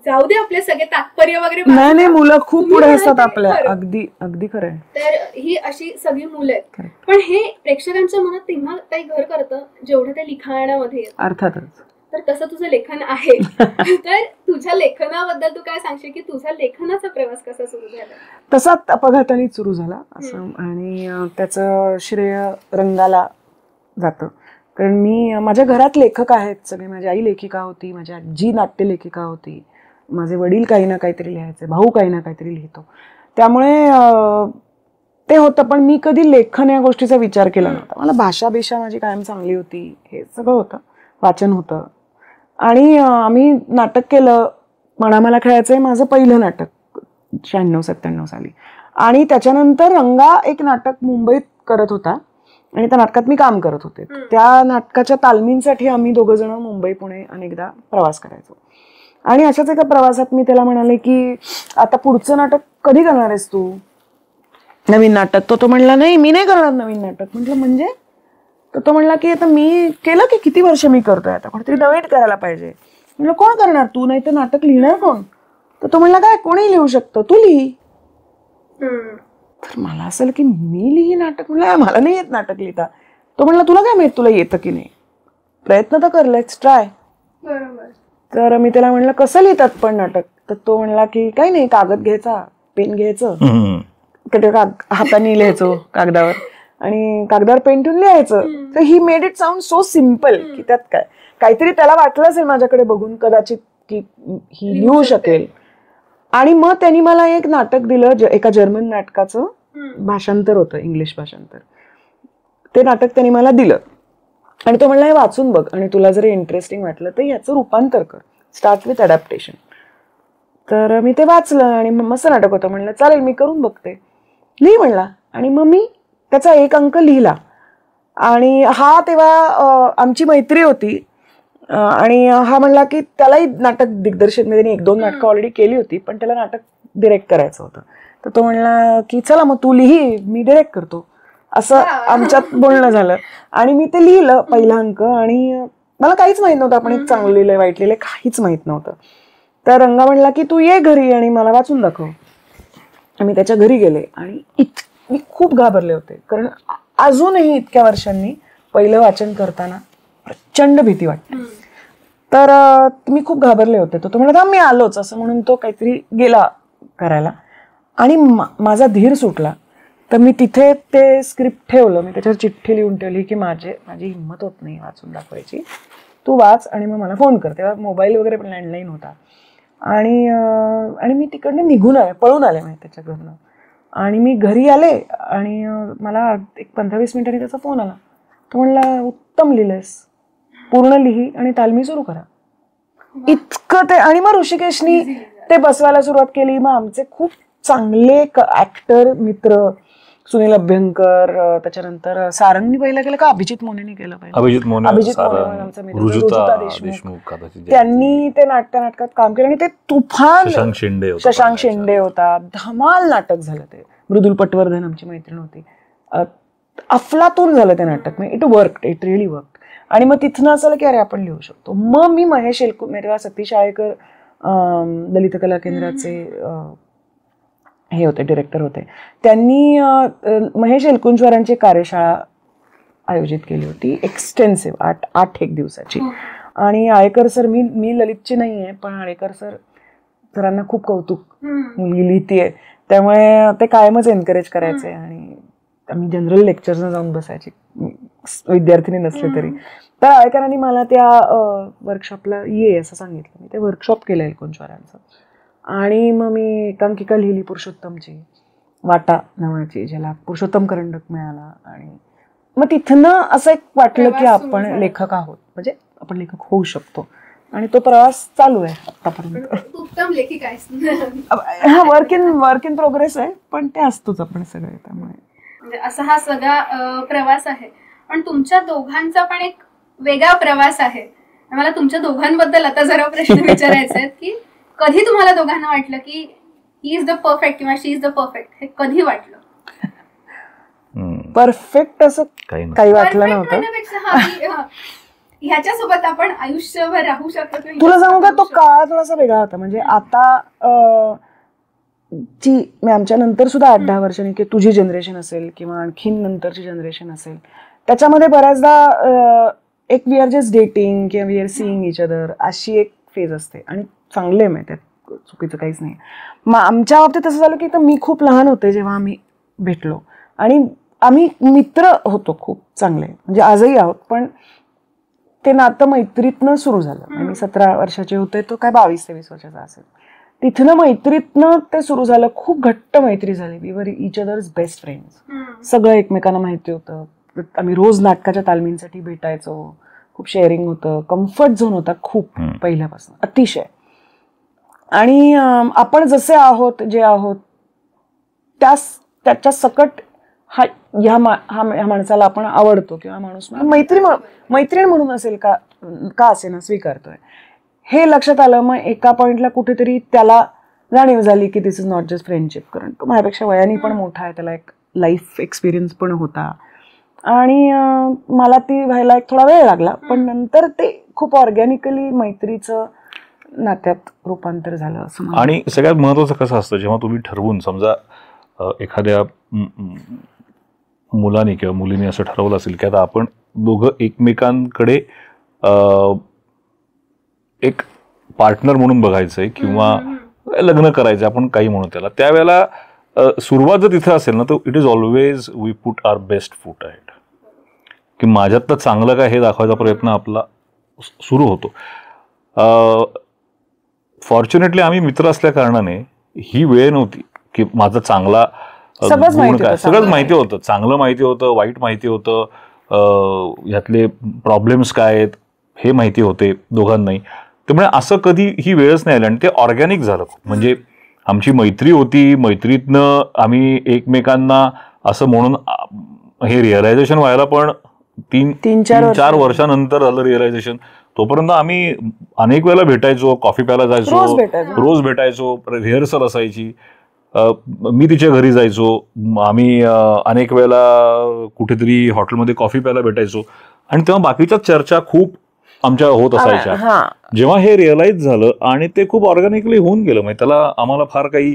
जाऊ दे आपले सगळे तात्पर्य वगैरे. नाही मुलं खूप पुढे असतात आपल्या. अगदी खरं आहे. तर ही अशी सगळी मुलं आहेत. पण हे प्रेक्षकांच्या मनात तेव्हा काही घर करतं जेवढं त्या लिखाणामध्ये येतं. अर्थातच. तर तसं तुझं लेखन आहे. तर तुझ्या लेखनाबद्दल तू काय सांगशील की तुझा लेखनाचा प्रवास कसा सुरू झाला. तसा अपघाताने सुरू झाला असं आणि त्याचं श्रेय रंगाला जातं. कारण माझ्या घरात लेखक आहेत सगळे. माझी आई लेखिका होती, माझी आजी नाट्य लेखिका होती, माझे वडील काही ना काहीतरी लिहायचे, भाऊ काही ना काहीतरी लिहितो. त्यामुळे ते होतं. पण मी कधी लेखन या गोष्टीचा विचार केला नव्हता. मला भाषा माझी कायम चांगली होती, हे सगळं होतं, वाचन होतं. आणि आम्ही नाटक केलं. म्हणा मला खेळायचंय माझं पहिलं नाटक 96-97 साली. आणि त्याच्यानंतर रंगा एक नाटक मुंबईत करत होता आणि त्या नाटकात मी काम करत होते. त्या नाटकाच्या तालमींसाठी आम्ही दोघं जण मुंबई पुणे अनेकदा प्रवास करायचो. आणि अशाच एका प्रवासात मी त्याला म्हणाले की आता पुढचं नाटक कधी करणार आहेस तू, नवीन नाटक? तो म्हणला नाही मी नाही करणार नवीन नाटक. म्हटलं म्हणजे? तर तो म्हणला की आता मी केलं की किती वर्ष मी करतोय, आता कोणतरी नवीन करायला पाहिजे. म्हटलं कोण करणार तू, नाही तर नाटक लिहिणार कोण? तर तो म्हणला काय कोणी लिहू शकतं, तू लिही. तर मला असं की मी लिही नाटक? म्हणलं मला नाही येत नाटक लिहिता. तो म्हणला तुला काय माहित तुला येतं की नाही, प्रयत्न तर कर, लेट्स ट्राय. बरोबर. तर मी त्याला म्हणलं कसं लिहितात पण नाटक? तर तो म्हणला की काही नाही, कागद घ्यायचा, पेन घ्यायचं, हाताने लिहायचो कागदावर आणि कागदावर पेन ठेवून लिहायचं. तर he made it sound so simple की त्यात काय काहीतरी त्याला वाटलं असेल माझ्याकडे बघून कदाचित की ही लिहू शकेल. आणि मग त्यांनी मला एक नाटक दिलं, एका जर्मन नाटकाचं भाषांतर होतं, इंग्लिश भाषांतर. ते नाटक त्यांनी मला दिलं आणि तो म्हणला हे वाचून बघ आणि तुला जर इंटरेस्टिंग वाटलं तर याचं रूपांतर कर, स्टार्ट विथ अडॅप्टेशन. तर मी ते वाचलं आणि मस्त नाटक होतं. म्हणलं चालेल मी करून बघते, लिही म्हणला. आणि मग मी त्याचा एक अंक लिहिला. आणि हा तेव्हा आमची मैत्री होती आणि हा म्हणला की त्यालाही नाटक दिग्दर्शन, त्यांनी 1-2 नाटकं ऑलरेडी केली होती पण त्याला नाटक डिरेक्ट करायचं होतं. तर तो म्हणला की चला मग तू लिही, मी डिरेक्ट करतो. असं आमच्यात बोलणं झालं आणि मी ते लिहिलं पहिला अंक. आणि मला काहीच माहित नव्हतं आपण एक चांगलं लिहिलंय वाईट लिहिलंय, काहीच माहित नव्हतं. तर रंगा म्हणला की तू ये घरी आणि मला वाचून दाखव. मी त्याच्या घरी गेले आणि मी खूप घाबरले होते कारण अजूनही इतक्या वर्षांनी पहिलं वाचन करताना प्रचंड भीती वाटते. तर मी खूप घाबरले होते. तो म्हणला मी आलोच असं म्हणून तो काहीतरी गेला करायला आणि माझा धीर सुटला. तर मी तिथे ते स्क्रिप्ट ठेवलं, मी त्याच्यावर चिठ्ठी लिहून ठेवली की माझी हिंमत होत नाही वाचून दाखवायची, तू वाच आणि मग मला फोन कर. तेव्हा मोबाईल वगैरे पण लँडलाईन होता. आणि मी तिकडनं निघून आले, पळून आले मी त्याच्या घरनं. आणि मी घरी आले आणि मला एक 15-20 मिनिटांनी त्याचा फोन आला. तो म्हणला उत्तम लिहिलंयस, पूर्ण लिही आणि तालमी सुरू करा. इतकं ते. आणि मग ऋषिकेशनी ते बसवायला सुरुवात केली. मग आमचे खूप चांगले ऍक्टर मित्र, सुनील अभ्यंकर, त्याच्यानंतर सारंगनी पहिलं केलं का अभिजित मोनेनी केलं पाहिजे, अभिजित मोने, आमचा मित्र रुजुता देशमुख, त्यांनी ते नाटकात काम केलं. आणि ते तुफान. शशांक शेंडे होता. धमाल नाटक झालं ते. मृदुल पटवर्धन आमची मैत्रीण होती. अफलातून झालं ते नाटक. It really worked. आणि मग तिथनं असं की अरे आपण लिहू शकतो. मग मी महेश एलकुंचवार, तेव्हा सतीश आळेकर ललित कला केंद्राचे हे होते, डिरेक्टर होते. त्यांनी महेश एलकुंचवारांची कार्यशाळा आयोजित केली होती, एक्सटेन्सिव्ह 8 दिवसाची. आणि आळेकर सर, मी ललितची नाही आहे पण आळेकर सरांना खूप कौतुक, मुलगी लिहितीये, त्यामुळे ते कायमच एनकरेज करायचे. आणि आम्ही जनरल लेक्चर्सना जाऊन बसायचे, विद्यार्थिनी नसले तरी. तर आळेकरांनी मला त्या वर्कशॉपला ये असं सांगितलं. मी ते वर्कशॉप केलं एलकुंचवारांचं. आणि मग मी एकांकिका लिहिली पुरुषोत्तमची, वाटा नावाची, ज्याला पुरुषोत्तम करंडक मिळाला. आणि मग तिथनं असं एक वाटलं की आपण लेखक आहोत, म्हणजे आपण लेखक होऊ शकतो. आणि तो प्रवास चालू आहे आतापर्यंत. उत्तम लेखिका आहेस. हा वर्क इन प्रोग्रेस आहे, पण ते असतोच आपण सगळे. त्यामुळे असा हा सगळा प्रवास आहे. पण तुमच्या दोघांचा पण एक वेगळा प्रवास आहे. मला तुमच्या दोघांबद्दल आता जरा प्रश्न विचारायचे आहेत की कधी तुम्हाला दोघांना वाटलं की ही इज द परफेक्ट किंवा शी इज द परफेक्ट, हे कधी वाटलं? परफेक्ट असं काही वाटलं नव्हतं. ह्याच्यासोबत आपण आयुष्यभर राहू शकतो. तुला सांगू का, तो काळ थोडासा वेगळा होता. म्हणजे आता आमच्या नंतर सुद्धा 8-10 वर्षांनी की तुझी जनरेशन असेल किंवा आणखीन नंतरची जनरेशन असेल, त्याच्यामध्ये बऱ्याचदा एक वी आर जस्ट डेटिंग किंवा we are seeing each other अशी एक फेज असते. आणि चांगले आहे, त्यात चुकीचं काहीच नाही. मग आमच्या बाबतीत असं झालं की मी खूप लहान होते जेव्हा आम्ही भेटलो आणि आम्ही मित्र होतो खूप चांगले, म्हणजे आजही आहोत. पण ते नातं मैत्रीतनं सुरू झालं. मी 17 वर्षाचे होते, तो काय 22-23 वर्षाचा असेल. तिथनं मैत्रीतनं ते सुरू झालं. खूप घट्ट मैत्री झाली. We were each others best friends. सगळं एकमेकांना माहिती होतं. आम्ही रोज नाटकाच्या तालमींसाठी भेटायचो. खूप शेअरिंग होतं. कम्फर्ट झोन होता खूप पहिल्यापासून, अतिशय. आणि आपण जसे आहोत, जे आहोत त्याच्या सकट ह्या माणसाला आपण आवडतो किंवा माणूस मैत्रीण म्हणून असेल का असे ना स्वीकारतोय, हे लक्षात आलं. मग एका पॉइंटला कुठेतरी त्याला जाणीव झाली की दिस इज नॉट जस्ट फ्रेंडशिप. कारण तो माझ्यापेक्षा वयाने पण मोठा आहे, त्याला एक लाईफ एक्सपिरियन्स पण होता. आणि मला ती व्हायला एक थोडा वेळ लागला, पण नंतर ते खूप ऑर्गॅनिकली मैत्रीचं नात्यात रूपांतर झालं असं. आणि सगळ्यात महत्वाचं कसं असतं, जेव्हा तुम्ही ठरवून समजा एखाद्या मुलाने किंवा मुलीने असं ठरवलं असेल की आता आपण दोघं एकमेकांकडे एक पार्टनर म्हणून बघायचंय किंवा लग्न करायचं, आपण काही म्हणू त्याला, त्यावेळेला सुरुवात जर तिथे असेल ना, तर it is always we put our best foot ahead, की माझ्यातलं चांगलं काय हे दाखवायचा प्रयत्न आपला सुरू होतो. फॉर्च्युनेटली आम्ही मित्र असल्या कारणाने ही वेळ नव्हती की माझा चांगला गुण काय, सगळंच माहिती होतं. चांगलं माहिती होतं, वाईट माहिती होतं, यातले प्रॉब्लेम्स काय आहेत हे माहिती होते दोघांनाही. त्यामुळे असं कधी ही वेळच नाही आली आणि ते ऑर्गॅनिक झालं. म्हणजे आमची मैत्री होती, मैत्रीतनं आम्ही एकमेकांना असं म्हणून हे रिअलायझेशन व्हायला पण 3-4 वर्षानंतर झालं रिअलायझेशन. तोपर्यंत आम्ही अनेक वेळेला भेटायचो, कॉफी प्यायला जायचो, रोज भेटायचो, रिहर्सल असायची, मी तिच्या घरी जायचो, आम्ही अनेक वेळेला कुठेतरी हॉटेलमध्ये कॉफी प्यायला भेटायचो. आणि तेव्हा बाकीच्या चर्चा खूप आमच्या होत असायच्या. जेव्हा हे रिअलाइज झालं आणि ते खूप ऑर्गॅनिकली होऊन गेलं, म्हणजे त्याला आम्हाला फार काही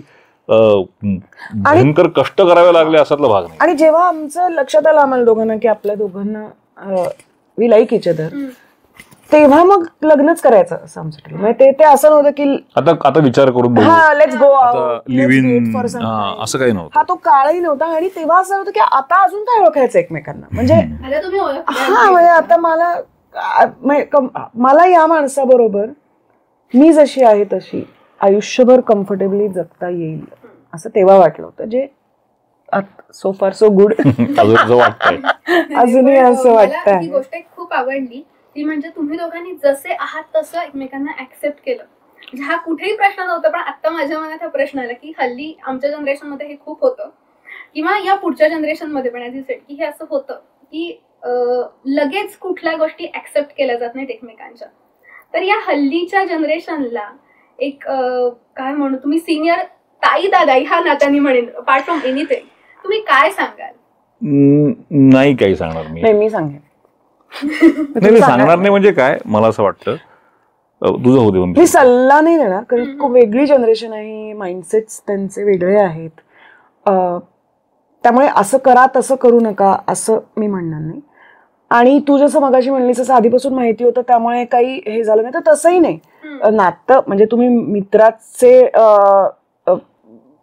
भयंकर कष्ट करावे लागले असातला भाग नाही. आणि जेव्हा आमचं लक्षात आलं आम्हाला दोघांना की आपल्या दोघांना वी लाईक इच अदर, तेव्हा मग लग्नच करायचं असं आमचं ठरलं. म्हणजे ते असं नव्हतं की आता विचार करून लेट्स गो लिव्ह इन असं काही नव्हतं. हा तो काळही नव्हता. आणि तेव्हा असं होतं की आता अजून काय ओळखायचं एकमेकांना. म्हणजे म्हणजे आता मला या माणसाबरोबर मी जशी आहे तशी आयुष्यभर कम्फर्टेबली जगता येईल असं तेव्हा वाटलं होतं. जे सो फार सो गुड अजूनही असं वाटतं. ही गोष्ट खूप आवडली ती म्हणजे तुम्ही दोघांनी जसे आहात तसं एकमेकांना ऍक्सेप्ट केलं. म्हणजे हा कुठेही प्रश्न नव्हता, पण आता माझ्या मनात हा प्रश्न आला की हल्ली आमच्या जनरेशन मध्ये हे खूप होतं, किंवा या पुढच्या जनरेशन मध्ये पण की हे असं होतं की लगेच कुठल्या गोष्टी ऍक्सेप्ट केल्या जात नाहीत एकमेकांच्या. तर या हल्लीच्या जनरेशनला एक काय म्हणू, तुम्ही सिनियर ताई दादा ह्या नात्याने म्हणेन, अपार्ट फ्रॉम एनिथिंग, तुम्ही काय सांगाल? नाही काही सांगणार मी सांगेन. नाही सांगणार नाही म्हणजे काय, मला असं वाटतं तुझं होते. मी सल्ला नाही देणार, कारण खूप वेगळी जनरेशन आहे, माइंडसेट्स त्यांचे वेगळे आहेत. त्यामुळे असं करा तसं करू नका असं मी म्हणणार नाही. आणि तू जसं मगाशी म्हणलीस तसं आधीपासून माहिती होतं त्यामुळे काही हे झालं नाही, तर तसंही नाही. नातं म्हणजे तुम्ही मित्राचे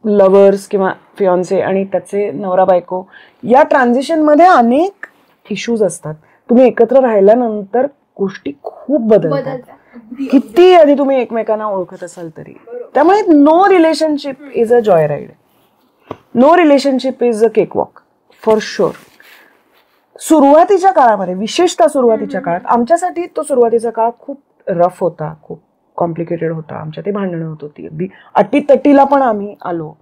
लव्हर्स किंवा फियॉन्से आणि त्याचे नवरा बायको या ट्रान्झिशन मध्ये अनेक इश्यूज असतात. तुम्ही एकत्र राहिल्यानंतर गोष्टी खूप बदलतात, किती आधी तुम्ही एकमेकांना ओळखत असाल तरी. त्यामुळे no relationship is a joy ride, no relationship is a cake walk for sure. सुरुवातीच्या काळामध्ये, विशेषतः सुरुवातीच्या काळात, आमच्यासाठी तो सुरुवातीचा काळ खूप रफ होता, खूप कॉम्प्लिकेटेड होता. आमच्या ते भांडणं होत होती, अगदी अटीतटीला पण आम्ही आलो.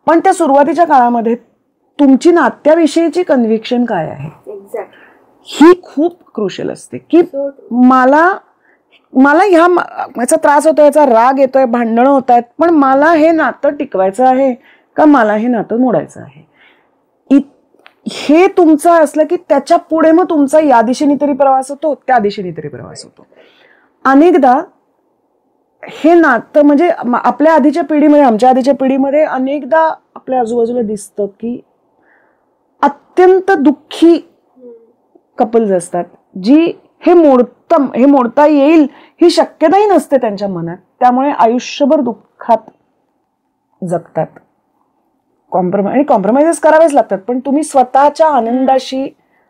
पण त्या सुरुवातीच्या काळामध्ये तुमची नात्याविषयीची कन्व्हिक्शन काय आहे ही खूप क्रुशियल असते. की मला ह्याचा त्रास होतोय, याचा राग येतोय, भांडणं होत आहेत, पण मला हे नातं टिकवायचं आहे का मला हे नातं मोडायचं आहे. हे तुमचं असलं की त्याच्या पुढे मग तुमचा या दिशेने तरी प्रवास होतो, त्या दिशेने तरी प्रवास होतो. अनेकदा हे नातं म्हणजे आपल्या आधीच्या पिढीमध्ये, आमच्या आधीच्या पिढीमध्ये अनेकदा आपल्या आजूबाजूला दिसतं की अत्यंत दुःखी कपल्स असतात, जी हे मोडता येईल ही शक्यताही नसते त्यांच्या मनात. त्यामुळे आयुष्यभर दुःखात जगतात. कॉम्प्रोमाइजेस करावेच लागतात, पण तुम्ही स्वतःच्या आनंदाशी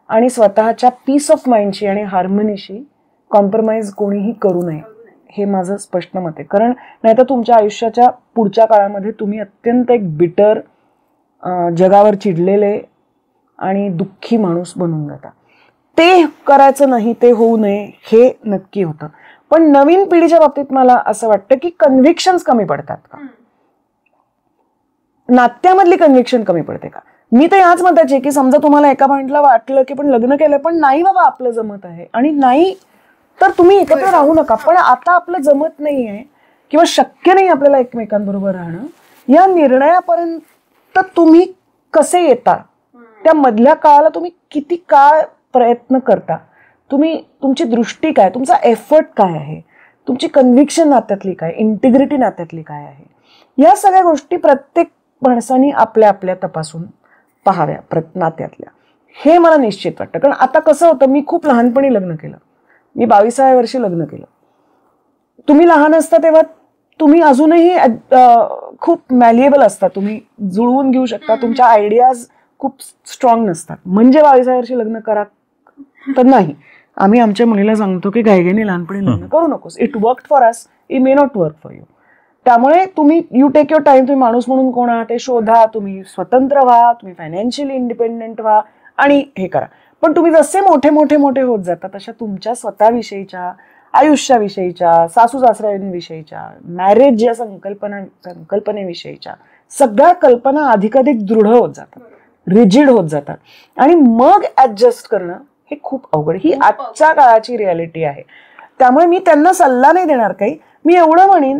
आणि स्वतःच्या पीस ऑफ माइंडशी आणि हार्मनीशी कॉम्प्रोमाइज कोणीही करू नये, हे माझं स्पष्ट मत आहे. कारण नाहीतर तुमच्या आयुष्याच्या पुढच्या काळामध्ये तुम्ही अत्यंत एक बिटर, जगावर चिडलेले आणि दुःखी माणूस बनून जाता. ते करायचं नाही, ते होऊ नये हे नक्की होतं. पण नवीन पिढीच्या बाबतीत मला असं वाटतं की कन्व्हिक्शन्स कमी पडतात का, नात्यामधली कन्व्हिक्शन कमी पडते का. मी तर याच मताची की समजा तुम्हाला एका पॉइंटला वाटलं की पण लग्न केलं पण नाही बाबा आपलं जमत आहे आणि नाही तर तुम्ही एकत्र राहू नका. पण आता आपलं जमत नाही आहे किंवा शक्य नाही आपल्याला एकमेकांबरोबर राहणं, या निर्णयापर्यंत तुम्ही कसे येता, त्या मधल्या काळाला तुम्ही किती काळ प्रयत्न करता, तुमची दृष्टी काय, तुमचा एफर्ट काय आहे, तुमची कन्व्हिक्शन नात्यातली काय, इंटिग्रिटी नात्यातली काय आहे, या सगळ्या गोष्टी प्रत्येक माणसाने आपल्या आपल्या तपासून पाहाव्या नात्यातल्या. हे मला निश्चित वाटतं. कारण आता कसं होतं, मी खूप लहानपणी लग्न केलं, मी 22व्या वर्षी लग्न केलं. तुम्ही लहान असता तेव्हा तुम्ही अजूनही खूप मॅलिएबल असता, तुम्ही जुळवून घेऊ शकता, तुमच्या आयडियाज खूप स्ट्रॉंग नसतात. म्हणजे 22व्या वर्षी लग्न करा तर नाही. आम्ही आमच्या मुलीला सांगतो की घाईघाईने लहानपणी लग्न करू नकोस. It work for us, it may not work for you. त्यामुळे तुम्ही यू टेक युअर टाइम. तुम्ही माणूस म्हणून कोण आहात ते शोधा, तुम्ही स्वतंत्र व्हा, तुम्ही फायनान्शियली इंडिपेंडेंट व्हा आणि हे करा. पण तुम्ही जसे मोठे मोठे मोठे होत जाता तशा तुमच्या स्वतःविषयीच्या, आयुष्याविषयीच्या, सासू सासऱ्यांविषयीच्या, मॅरेज या संकल्पनेविषयीच्या सगळ्या कल्पना अधिकाधिक दृढ होत जातात, रिजिड होत जातात. आणि मग ऍडजस्ट करणं हे खूप अवघड. ही आजच्या काळाची रियालिटी आहे. त्यामुळे मी त्यांना सल्ला नाही देणार काही. मी एवढं म्हणेन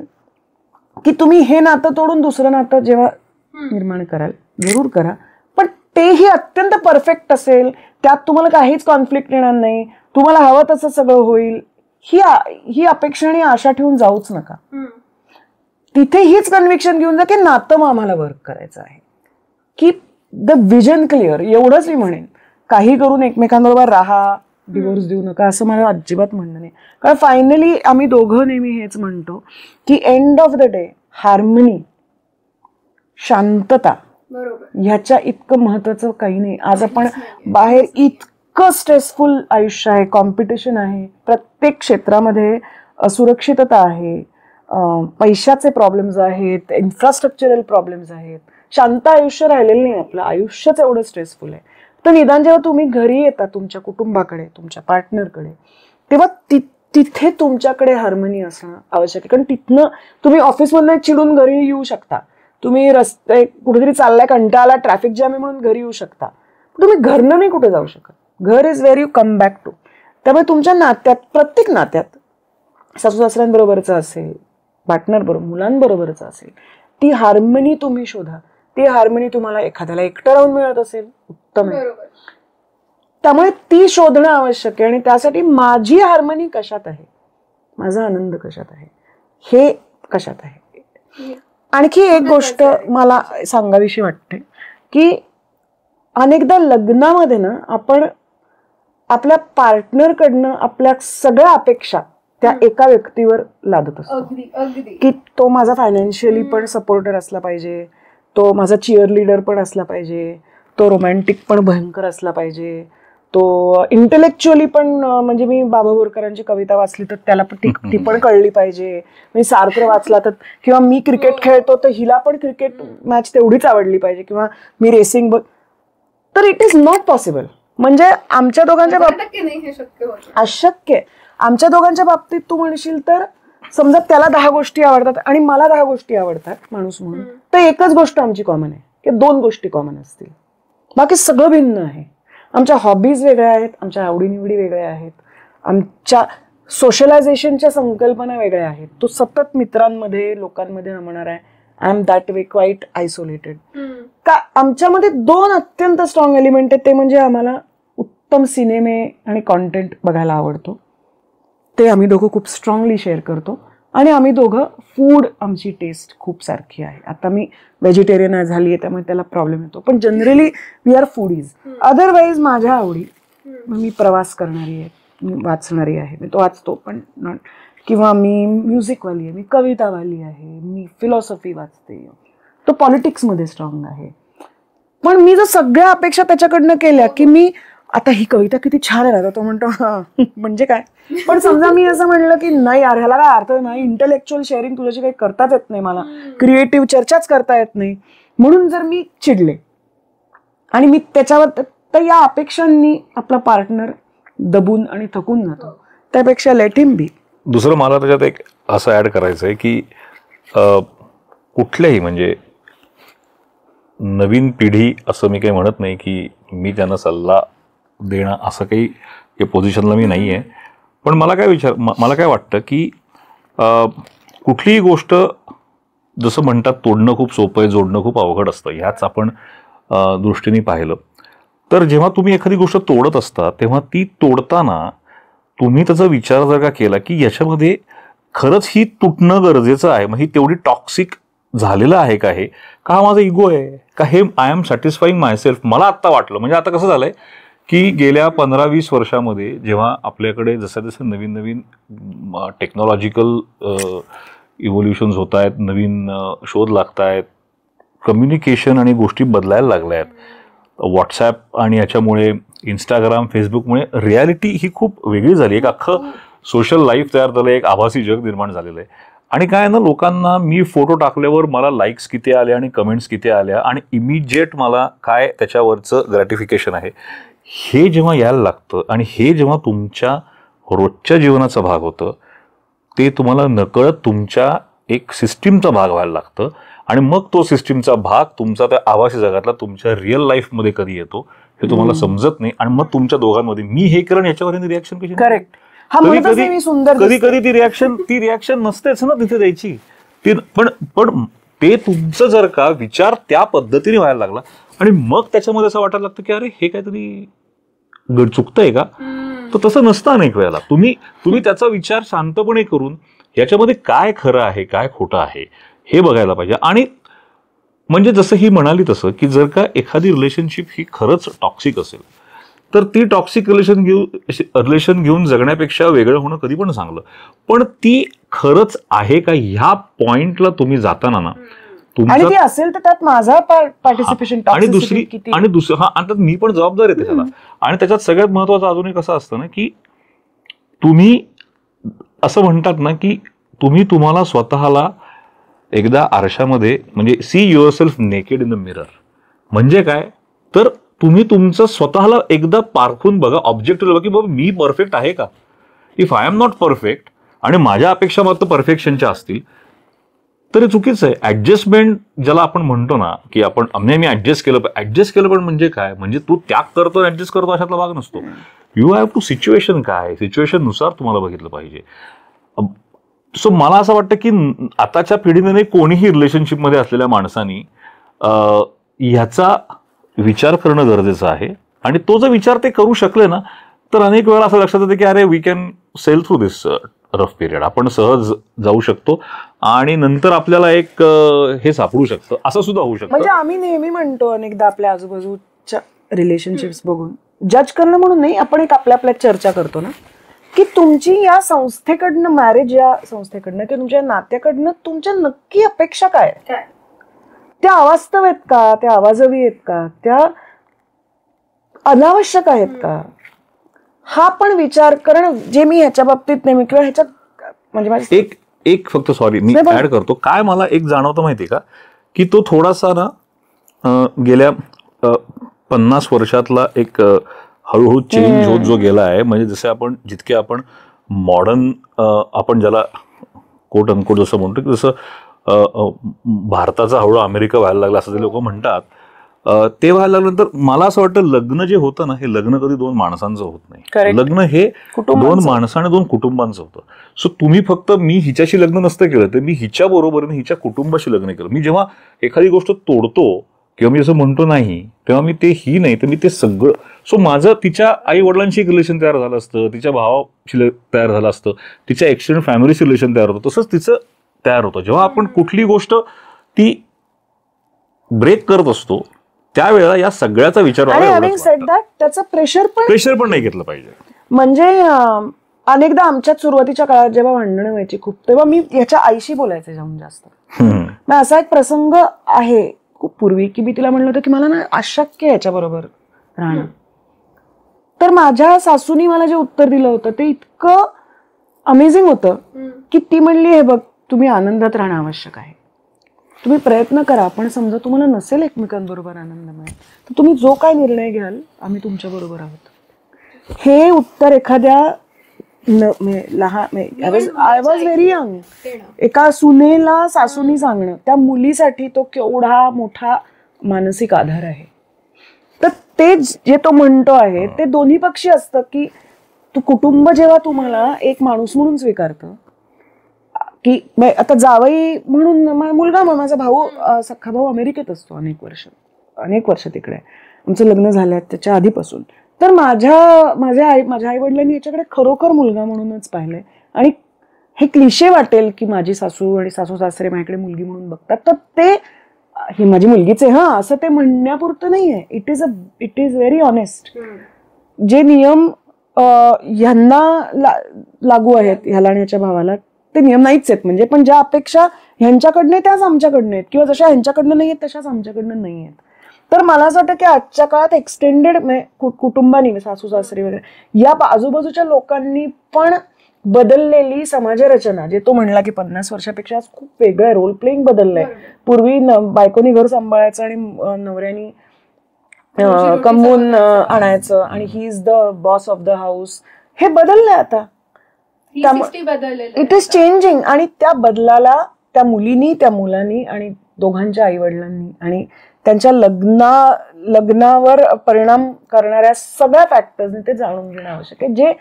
की तुम्ही हे नातं तोडून दुसरं नातं जेव्हा निर्माण कराल जरूर करा, पण तेही अत्यंत परफेक्ट असेल, त्यात तुम्हाला काहीच कॉन्फ्लिक्ट येणार नाही, तुम्हाला हवं तसं सगळं होईल, ही अपेक्षा आणि आशा ठेवून जाऊच नका. तिथे हीच कन्व्हिक्शन घेऊन जा की नातं मग आम्हाला वर्क करायचं आहे, की द विजन क्लिअर. एवढंच मी म्हणेन. काही करून एकमेकांबरोबर राहा, डिवोर्स देऊ नका असं मला अजिबात म्हणणं नाही. कारण फायनली आम्ही दोघं नेहमी हेच म्हणतो की end of the day harmony, शांतता, ह्याच्या इतकं महत्वाचं काही नाही. आज आपण बाहेर इतकं स्ट्रेसफुल आयुष्य आहे, कॉम्पिटिशन आहे, प्रत्येक क्षेत्रामध्ये असुरक्षितता आहे, पैशाचे प्रॉब्लेम्स आहेत, इन्फ्रास्ट्रक्चरल प्रॉब्लेम्स आहेत, शांत आयुष्य राहिलेलं नाही. आपलं आयुष्यच एवढं स्ट्रेसफुल आहे. तर निदान जेव्हा तुम्ही घरी येता तुमच्या कुटुंबाकडे, तुमच्या पार्टनरकडे, तेव्हा तिथे तुमच्याकडे हार्मनी असणं आवश्यक आहे. कारण तिथनं तुम्ही ऑफिसमधनं चिडून घरी येऊ शकता, तुम्ही रस्ते कुठेतरी चाललाय, कंटाळा, ट्रॅफिक जॅम आहे म्हणून घरी येऊ शकता, तुम्ही घरनं नाही कुठे जाऊ शकत. घर is where you come back to. त्यामुळे तुमच्या नात्यात, प्रत्येक नात्यात, सासू सासऱ्यांबरोबरचं असेल, पार्टनर बरोबर, मुलांबरोबरचं असेल, ती हार्मनी तुम्ही शोधा. ती हार्मनी तुम्हाला एखाद्याला एकटं राहून मिळत असेल, उत्तम आहे. त्यामुळे ती शोधणं आवश्यक आहे. आणि त्यासाठी माझी हार्मनी कशात आहे, माझा आनंद कशात आहे, हे कशात आहे. आणखी एक गोष्ट मला सांगावीशी वाटते की अनेकदा लग्नामध्ये ना आपण आपल्या पार्टनरकडनं आपल्या सगळ्या अपेक्षा त्या एका व्यक्तीवर लादत असतो. की तो माझा फायनान्शियली पण सपोर्टर असला पाहिजे, तो माझा चिअर लीडर पण असला पाहिजे, तो रोमॅन्टिक पण भयंकर असला पाहिजे, तो इंटेलेक्च्युअली पण, म्हणजे मी बाबा बोरकरांची कविता वाचली तर त्याला पण ती पण कळली पाहिजे, मी सार्त्र वाचला तर, किंवा मी क्रिकेट खेळतो तर हिला पण क्रिकेट मॅच तेवढीच आवडली पाहिजे, किंवा मी रेसिंग तर इट इज नॉट पॉसिबल. म्हणजे आमच्या दोघांच्या बाबतीत अशक्य. आमच्या दोघांच्या बाबतीत तू म्हणशील तर समजा त्याला 10 गोष्टी आवडतात आणि मला 10 गोष्टी आवडतात माणूस म्हणून, तर एकच गोष्ट आमची कॉमन आहे की 2 गोष्टी कॉमन असतील, बाकी सगळं भिन्न आहे. आमच्या हॉबीज वेगळ्या आहेत, आमच्या आवडीनिवडी वेगळ्या आहेत, आमच्या सोशलायझेशनच्या संकल्पना वेगळ्या आहेत. तो सतत मित्रांमध्ये, लोकांमध्ये रमणार आहे. I am that way quite isolated. का आमच्यामध्ये 2 अत्यंत स्ट्रॉंग एलिमेंट आहेत. ते म्हणजे आम्हाला उत्तम सिनेमे आणि कॉन्टेंट बघायला आवडतो, ते आम्ही दोघं खूप स्ट्रॉंगली शेअर करतो. आणि आम्ही दोघं फूड, आमची टेस्ट खूप सारखी आहे. आता मी व्हेजिटेरियन झाली आहे त्यामुळे त्याला प्रॉब्लेम येतो, पण generally we are foodies. Otherwise माझ्या आवडी, मी प्रवास करणारी आहे, मी वाचणारी आहे, मी तो वाचतो पण किंवा मी म्युझिकवाली आहे, मी कवितावाली आहे, मी फिलॉसॉफी वाचते, तो पॉलिटिक्समध्ये स्ट्रॉंग आहे. पण मी जर सगळ्या अपेक्षा त्याच्याकडनं केल्या की मी आता ही कविता किती छान आहे ना, तर तो म्हणतो हा म्हणजे काय. पण समजा मी असं म्हणलं की नाही यार ह्याला काय अर्थ नाही, इंटलेक्च्युअल शेअरिंग तुझ्याशी काही करताच येत नाही मला, क्रिएटिव्ह चर्चाच करता येत नाही, म्हणून जर मी चिडले आणि मी त्याच्यावर, तर या अपेक्षांनी आपला पार्टनर दबून आणि थकून जातो. त्यापेक्षा लेट हिम बी. दुसरं मला त्याच्यात एक असं ऍड करायचं आहे की कुठल्याही म्हणजे नवीन पिढी असं मी काही म्हणत नाही की मी त्यांना सल्ला देणं असं काही पोझिशनला मी नाही आहे. पण मला काय वाटतं की कुठलीही गोष्ट जसं म्हणतात तोडणं खूप सोपं आहे, जोडणं खूप अवघड असतं. ह्याच आपण दृष्टीने पाहिलं तर जेव्हा तुम्ही एखादी गोष्ट तोडत असता तेव्हा ती तोडताना तुम्ही त्याचा विचार जर का केला की याच्यामध्ये खरंच ही तुटणं गरजेचं आहे, मग ही तेवढी टॉक्सिक झालेलं आहे का, हे का माझा इगो आहे का, हे आय एम सॅटिस्फाईंग मायसेल्फ. मला आत्ता वाटलं, म्हणजे आता कसं झालंय की गेल्या 15-20 वर्षामध्ये जेव्हा आपल्याकडे जसं जसं नवीन नवीन टेक्नॉलॉजिकल इव्होल्युशन्स होत आहेत, नवीन शोध लागत आहेत, कम्युनिकेशन आणि गोष्टी बदलायला लागल्या आहेत, व्हॉट्सॲप आणि याच्यामुळे इंस्टाग्राम फेसबुकमुळे रियालिटी ही खूप वेगळी झाली. एक अख्खं सोशल लाईफ तयार झालं, एक आभासी जग निर्माण झालेलं आहे. आणि काय ना, लोकांना मी फोटो टाकल्यावर मला लाईक्स किती आल्या आणि कमेंट्स किती आल्या आणि इमिजिएट मला काय त्याच्यावरचं ग्रॅटिफिकेशन आहे हे जेव्हा यायला लागतं आणि हे जेव्हा तुमच्या रोजच्या जीवनाचा भाग होतं, ते तुम्हाला नकळत तुमच्या एक सिस्टीमचा भाग व्हायला लागतं. आणि मग तो सिस्टीमचा भाग तुमचा त्या आभासी जगातला तुमच्या रिअल लाईफमध्ये कधी येतो हे तुम्हाला समजत नाही. आणि मग तुमच्या दोघांमध्ये मी हे केलं याच्यावर रिॲक्शन कशी, करेक्ट, कधी कधी ती रिॲक्शन नसतेच ना तिथे द्यायची. पण ते तुमचं जर का विचार त्या पद्धतीने व्हायला लागला आणि मग त्याच्यामध्ये असं वाटायला लागतं की अरे हे काहीतरी चुकतंय का, तर तसं नसतं. अनेक वेळेला तुम्ही त्याचा विचार शांतपणे करून याच्यामध्ये काय खरं आहे काय खोटं आहे हे बघायला पाहिजे. आणि म्हणजे जसं ही म्हणाली तसं की जर का एखादी रिलेशनशिप ही खरंच टॉक्सिक असेल तर ती टॉक्सिक रिलेशन घेऊन जगण्यापेक्षा वेगळं होणं कधी पण चांगलं. पण ती खरंच आहे का ह्या पॉइंटला तुम्ही जाताना ना, आणि ती असेल तर त्यात माझा पार्टिसिपेशन, आणि दुसरं आता मी पण जबाबदार आहे त्याला. आणि त्याच्यात सगळ्यात महत्वाचं अजून एक असं असतं ना की तुम्ही असं म्हणतात ना की तुम्हाला स्वतःला एकदा आरशामध्ये म्हणजे see your self naked in the mirror. म्हणजे काय तर तुम्ही तुमचं स्वतःला एकदा पारखून बघा, ऑब्जेक्टिव्ह बघा की बाबा मी परफेक्ट आहे का. If I am not perfect आणि माझ्या अपेक्षा मात्र परफेक्शनच्या असतील तर हे चुकीचं आहे. ऍडजस्टमेंट ज्याला आपण म्हणतो ना की आपण मी ऍडजस्ट केलं पण म्हणजे काय, म्हणजे तू त्याग करतो ऍडजस्ट करतो अशातला भाग नसतो. यू हॅव टू सिच्युएशन काय, सिच्युएशन नुसार तुम्हाला बघितलं पाहिजे. सो मला असं वाटतं की आताच्या पिढीने कोणीही रिलेशनशिपमध्ये असलेल्या माणसांनी ह्याचा विचार करणं गरजेचं आहे. आणि तो जर विचार ते करू शकले ना तर अनेक वेळा असं लक्षात येतं की अरे we can sail through this rough period, आपण सहज जाऊ शकतो आणि नंतर आपल्याला एक हे सापडू शकतं, असं सुद्धा होऊ शकतं. म्हणजे आम्ही नेहमी म्हणतो अनेकदा आपल्या आजूबाजूच्या रिलेशनशिप्स बघून जज करणं म्हणून नाही, आपण एक आपल्या चर्चा करतो ना की तुमची या संस्थेकडनं, मॅरेज या संस्थेकडनं किंवा तुमच्या नात्याकडनं तुमच्या नक्की अपेक्षा काय, त्या अवास्तव आहेत का, त्या आवाजवी आहेत का, त्या अनावश्यक आहेत का, हा पण विचार करणं. जे मी ह्याच्या बाबतीत नेहमी किंवा ह्याच्यात म्हणजे एक फक्त सॉरी मी ऍड करतो, काय मला एक जाणवतं माहितीये का की तो थोडासा ना गेल्या 50 वर्षातला एक हळूहळू चेंज होत जो गेला आहे. म्हणजे जसे जितके आपण मॉडर्न आपण ज्याला कोट अनकोट जसं म्हणतो की जसं भारताचा हळूहळू अमेरिका व्हायला लागला असं ते लोक म्हणतात, ते व्हायला लागल्यानंतर मला असं वाटतं लग्न जे होतं ना हे लग्न कधी दोन माणसांचं होत नाही. लग्न हे 2 माणसं आणि 2 कुटुंबांचं होतं. सो तुम्ही फक्त मी हिच्याशी लग्न नसतं केलं तर मी हिच्या बरोबरीने हिच्या कुटुंबाशी लग्न केलं. मी जेव्हा एखादी गोष्ट तोडतो किंवा मी असं म्हणतो नाही तेव्हा मी ते ही नाही तर मी ते सगळं. सो माझं तिच्या आई वडिलांशी एक रिलेशन तयार झालं असतं, तिच्या भावाशी तयार झालं असतं, तिच्या एक्सटेंडेड फॅमिलीशी रिलेशन तयार होतं, तसंच तिचं तयार होतं. जेव्हा आपण कुठली गोष्ट ती ब्रेक करत असतो त्यावेळेला या सगळ्याचा विचार त्याचं प्रेशर पण नाही घेतलं पाहिजे. म्हणजे अनेकदा आमच्या सुरुवातीच्या काळात जेव्हा भांडणं व्हायची खूप, तेव्हा मी याच्या आईशी बोलायचे जाऊन जास्त. मग असा एक प्रसंग आहे खूप पूर्वी की मी तिला म्हणलं होतं की मला ना अशक्य याच्याबरोबर राहणं. तर माझ्या सासूनी मला जे उत्तर दिलं होतं ते इतकं अमेझिंग होतं की ती म्हणली, हे बघ, तुम्ही आनंदात राहणं आवश्यक आहे, तुम्ही प्रयत्न करा, पण समजा तुम्हाला नसेल एकमेकांबरोबर आनंदमय तर तुम्ही जो काय निर्णय घ्याल आम्ही तुमच्या बरोबर आहोत. हे उत्तर एखाद्या आय वॉज व्हेरी यंग, एका सुनेला सासूनी सांगणं त्या मुलीसाठी तो केवढा मोठा मानसिक आधार आहे. तर ते जे तो म्हणतो आहे ते दोन्ही पक्षी असतं की तू कुटुंब जेव्हा तुम्हाला एक माणूस म्हणून स्वीकारतं की आता जावई म्हणून मुलगा, माझा भाऊ, सख्खा भाऊ अमेरिकेत असतो अनेक वर्ष तिकडे, आमचं लग्न झालं त्याच्या आधीपासून. तर माझ्या आई वडिलांनी याच्याकडे खरोखर मुलगा म्हणूनच पाहिलंय. आणि हे क्लिशे वाटेल की माझी सासू आणि सासू सासरे माझ्याकडे मुलगी म्हणून बघतात, तर ते ही माझी मुलगीच आहे हा असं ते म्हणण्यापुरतं नाहीये. It is very honest. जे नियम ह्यांना लागू आहेत, ह्याला आणि ह्याच्या भावाला, ते नियम नाहीच आहेत म्हणजे. पण ज्या अपेक्षा ह्यांच्याकडनं त्याच आमच्याकडनं आहेत, किंवा जशा ह्यांच्याकडनं नाही आहेत तशाच आमच्याकडनं नाही आहेत. तर मला असं वाटतं की आजच्या काळात एक्सटेंडेड कुटुंबानी, सासू सासरी वगैरे या आजूबाजूच्या लोकांनी पण बदललेली समाजरचना, जे तो म्हणला की 50 वर्षापेक्षा खूप वेगळं रोल प्लेइंग बदललंय. पूर्वी बायकोनी घर सांभाळायचं आणि नवऱ्यानी कमवून आणायचं आणि he is the boss of the house, हे बदललंय आता. It is changing. आणि त्या बदलाला त्या मुलीनी, त्या मुलांनी आणि दोघांच्या आई वडिलांनी आणि त्यांच्या लग्नावर परिणाम करणाऱ्या सगळ्या फॅक्टर्सनी ते जाणून घेणं आवश्यक आहे, जे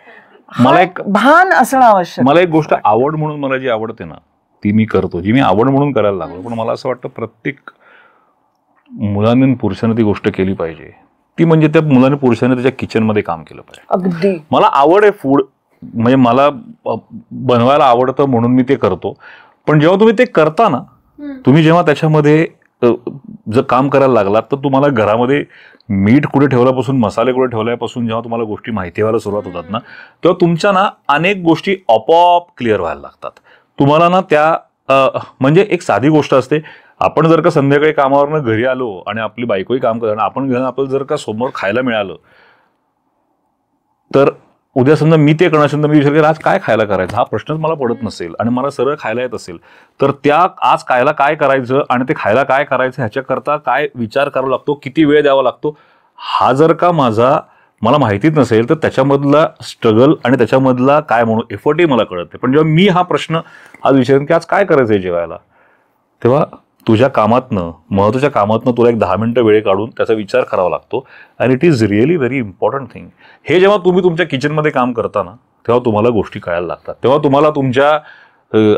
मला एक भान असणं आवश्यक. मला एक गोष्ट आवड म्हणून मला जी आवडते ना ती मी करतो, जी मी आवड म्हणून करायला लागलो. पण मला असं वाटतं प्रत्येक मुलांनी आणि पुरुषाने ती गोष्ट केली पाहिजे, ती म्हणजे त्या मुलाने पुरुषाने त्याच्या किचनमध्ये काम केलं पाहिजे. अगदी. मला आवड आहे फूड, म्हणजे मला बनवायला आवडतं म्हणून मी ते करतो. पण जेव्हा तुम्ही ते करता ना, तुम्ही जेव्हा त्याच्यामध्ये जर काम करायला लागलात तर तुम्हाला घरामध्ये मीठ कुठे ठेवल्यापासून, मसाले कुठे ठेवल्यापासून जेव्हा तुम्हाला गोष्टी माहिती व्हायला सुरुवात होतात ना, तेव्हा तुमच्या ना अनेक गोष्टी आपोआप क्लिअर व्हायला लागतात. तुम्हाला ना त्या म्हणजे एक साधी गोष्ट असते, आपण जर का संध्याकाळी कामावरनं घरी आलो आणि आपली बायकोही काम करणार, आपण घेऊन आपल्याला जर का समोर खायला मिळालं तर उद्या समजा मी ते करणार असेल तर मी विचार केला आज काय खायला करायचं, हा प्रश्नच मला पडत नसेल आणि मला सरळ खायला येत असेल तर त्या आज खायला काय करायचं आणि ते खायला काय करायचं ह्याच्याकरता काय विचार करावा लागतो, किती वेळ द्यावा लागतो, हा जर का मला माहितीच नसेल तर त्याच्यामधला स्ट्रगल आणि त्याच्यामधला काय म्हणून एफर्टही मला कळत नाही. पण जेव्हा मी हा प्रश्न आज विचारेन की आज काय करायचंय जेवायला, तेव्हा तुझ्या कामातनं, महत्त्वाच्या कामातनं तुला एक 10 मिनिटं वेळ काढून त्याचा विचार करावा लागतो. आणि it is really very important thing. हे जेव्हा तुम्ही तुमच्या किचनमध्ये काम करता ना, तेव्हा तुम्हाला गोष्टी कळायला लागतात. तेव्हा तुम्हाला तुमच्या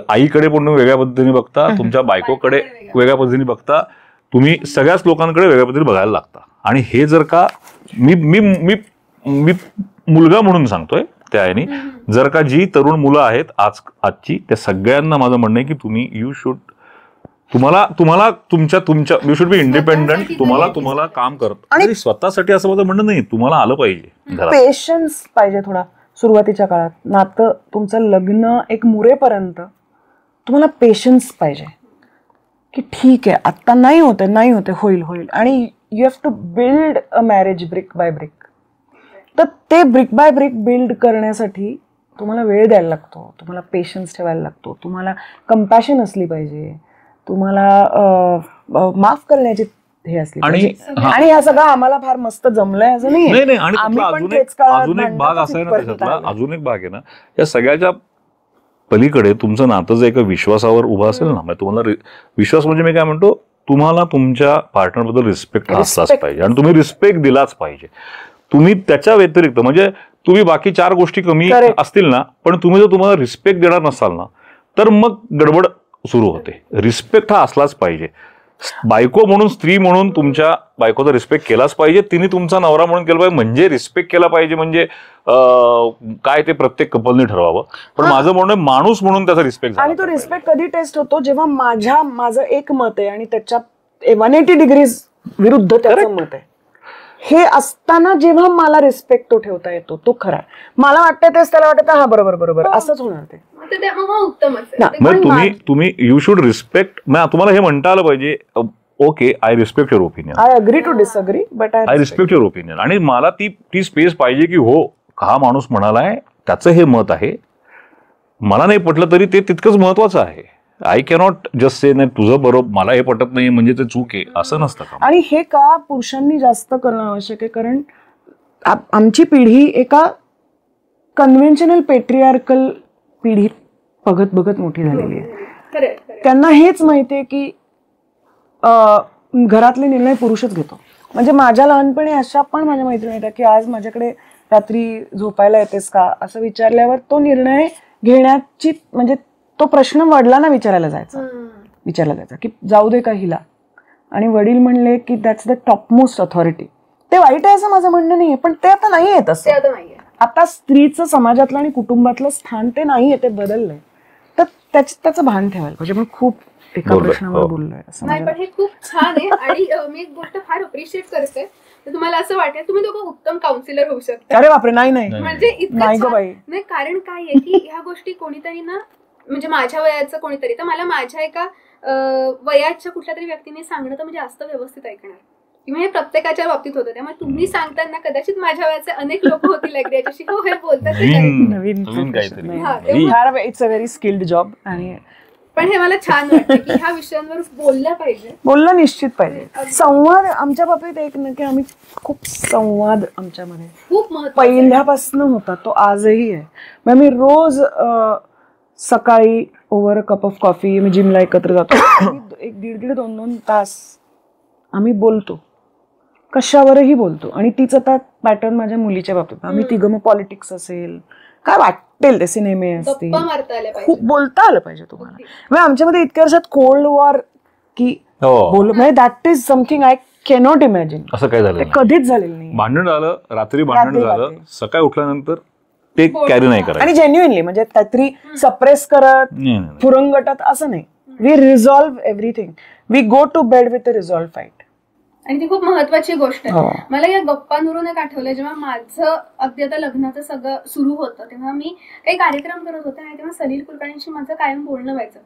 आईकडे पण वेगळ्या पद्धतीने बघता, तुमच्या बायकोकडे वेगळ्या पद्धतीने बघता, तुम्ही सगळ्याच लोकांकडे वेगळ्या पद्धतीने बघायला लागता. आणि हे जर का मी मी मी मी मुलगा म्हणून सांगतोय त्या याने, जर का जी तरुण मुलं आहेत आजची, त्या सगळ्यांना माझं म्हणणं आहे की तुम्ही तुम्हाला तुमच्या यू शुड बी इंडिपेंडंट. तुम्हाला काम करत आणि स्वतःसाठी असं माझं म्हणणं नाही, तुम्हाला आलं पाहिजे. पेशन्स पाहिजे थोडा सुरुवातीच्या काळात. नातं तुमचं लग्न एक मुरेपर्यंत तुम्हाला पेशन्स पाहिजे की ठीक आहे आता नाही होते होईल. आणि you have to build a marriage brick by brick. तर ते ब्रिक बाय ब्रिक बिल्ड करण्यासाठी तुम्हाला वेळ द्यायला लागतो, तुम्हाला पेशन्स ठेवायला लागतो, तुम्हाला कंपॅशन असली पाहिजे, तुम्हाला माफ करण्याची हे असली पाहिजे. आणि ह्या सगळं आम्हाला फार मस्त जमलंय असं नाही. अजून एक भाग असा आहे ना त्याच्यातला, अजून एक भाग आहे ना, या सगळ्याच्या पलीकडे तुमचं नातं जर एका विश्वासावर उभं असेल ना, तुम्हाला विश्वास म्हणजे मी काय म्हणतो, तुम्हाला तुमच्या पार्टनरबद्दल रिस्पेक्ट असलाच पाहिजे आणि तुम्ही रिस्पेक्ट दिलाच पाहिजे. तुम्ही त्याच्या व्यतिरिक्त म्हणजे तुम्ही बाकी 4 गोष्टी कमी असतील ना, पण तुम्ही जर तुम्हाला रिस्पेक्ट देणार नसाल ना, तर मग गडबड सुरू होते. रिस्पेक्ट हा असलाच पाहिजे. बायको म्हणून, स्त्री म्हणून तुमच्या बायकोचा रिस्पेक्ट केलाच पाहिजे, तिने तुमचा नवरा म्हणून केला पाहिजे, म्हणजे रिस्पेक्ट केला पाहिजे. म्हणजे काय ते प्रत्येक कपलने ठरवावं. पण माझं म्हणणं माणूस म्हणून त्याचा रिस्पेक्ट. आणि तो रिस्पेक्ट कधी टेस्ट होतो जेव्हा माझं एक मत आहे आणि त्याच्या 180 डिग्रीज विरुद्ध त्याचं मत आहे. हे असताना जेव्हा मला रिस्पेक्ट तो ठेवता येतो तो खरा. मला वाटतं तेच त्याला वाटतं हा बरोबर असंच होणार ते. तुम्ही यू शुड रिस्पेक्ट. तुम्हाला हे म्हणता आलं पाहिजे okay, I respect your opinion, I agree to disagree, but I respect your opinion. आणि मला ती स्पेस पाहिजे की हो, हा माणूस म्हणालाय, त्याचं हे मत आहे, मला नाही पटलं तरी ते तितकंच महत्वाचं आहे. आय कॅनॉट जस्ट से नाही तुझं बरोबर, मला हे पटत नाही म्हणजे ते चूक आहे, असं नसतं का? आणि हे का पुरुषांनी जास्त करणं आवश्यक आहे, कारण आमची पिढी एका कन्व्हेन्शनल पेट्रियार्कल पिढीत बघत बघत मोठी झालेली आहे. त्यांना हेच माहितीये की घरातले निर्णय पुरुषच घेतो. म्हणजे माझ्या लहानपणी अशा पण माझ्या मैत्रिणी होत्या की आज माझ्याकडे रात्री झोपायला येतेस का असं विचारल्यावर तो निर्णय घेण्याची, म्हणजे तो प्रश्न वडिलांना विचारला जायचा की जाऊ दे का हिला, आणि वडील म्हणले की that's the top most authority. ते वाईट आहे असं माझं म्हणणं नाहीये, पण ते आता नाहीये तसं. आता स्त्रीचं समाजातलं आणि कुटुंबातलं स्थान ते नाहीये, ते बदललंय. तर त्याचं भान ठेवायला पाहिजे. पण खूप एका प्रश्नावर बोललोय असं नाही, पण हे खूप छान आहे. आणि मी एक गोष्ट फार अप्रिशिएट करते, तुम्हाला असं वाटतं तुम्ही दोघं उत्तम काउन्सिलर होऊ शकता. अरे बापरे, नाही म्हणजे नाही ग बाई. नाही, कारण काय आहे की ह्या गोष्टी कोणीतरी ना, म्हणजे माझ्या वयाचं कोणीतरी, तर मला माझ्या एका वयाच्या कुठल्या तरी व्यक्तीने सांगणं तर म्हणजे जास्त व्यवस्थित ऐकणार, किंवा हे प्रत्येकाच्या बाबतीत होतं. त्यामुळे तुम्ही सांगताना कदाचित माझ्या वयाचे अनेक लोक होतील याच्याशी, हो हे बोलतात नवीन काहीतरी. It's a very skilled job. आणि पण हे मला छान वाटतं की ह्या विषयांवर बोललं पाहिजे, बोललं निश्चित पाहिजे. संवाद आमच्या बाबतीत एक ना की आम्ही खूप संवाद आमच्यामध्ये खूप पहिल्यापासून होता, तो आजही आहे. मग मी रोज सकाळी over a cup of coffee, मी जिमला एकत्र जातो, 1-1.5-2 तास आम्ही बोलतो, कशावरही बोलतो. आणि तीच आता पॅटर्न माझ्या मुलीच्या बाबतीत, आम्ही तिघं मग पॉलिटिक्स असेल, काय वाटेल ते, सिनेमे असतील, खूप बोलता आलं पाहिजे तुम्हाला. म्हणजे आमच्यामध्ये इतक्या वर्षात कोल्ड वॉर की बोल, म्हणजे that is something I cannot imagine. असं काय झालं कधीच झालेलं नाही. भांडण झालं, रात्री भांडण झालं, सकाळी उठल्यानंतर ते कॅरी नाही करायचं. आणि जेन्युइनली म्हणजे काहीतरी सप्रेस करत फुरंगटत असं नाही. We resolve everything, we go to bed with a resolve fight. आणि ती खूप महत्वाची गोष्ट आहे. मला या गप्पांवरून एक आठवलं, जेव्हा माझं अगदी आता लग्नाचं सगळं सुरू होतं तेव्हा मी काही कार्यक्रम करत होते आणि तेव्हा सलील कुलकर्णींशी माझं कायम बोलणं व्हायचं.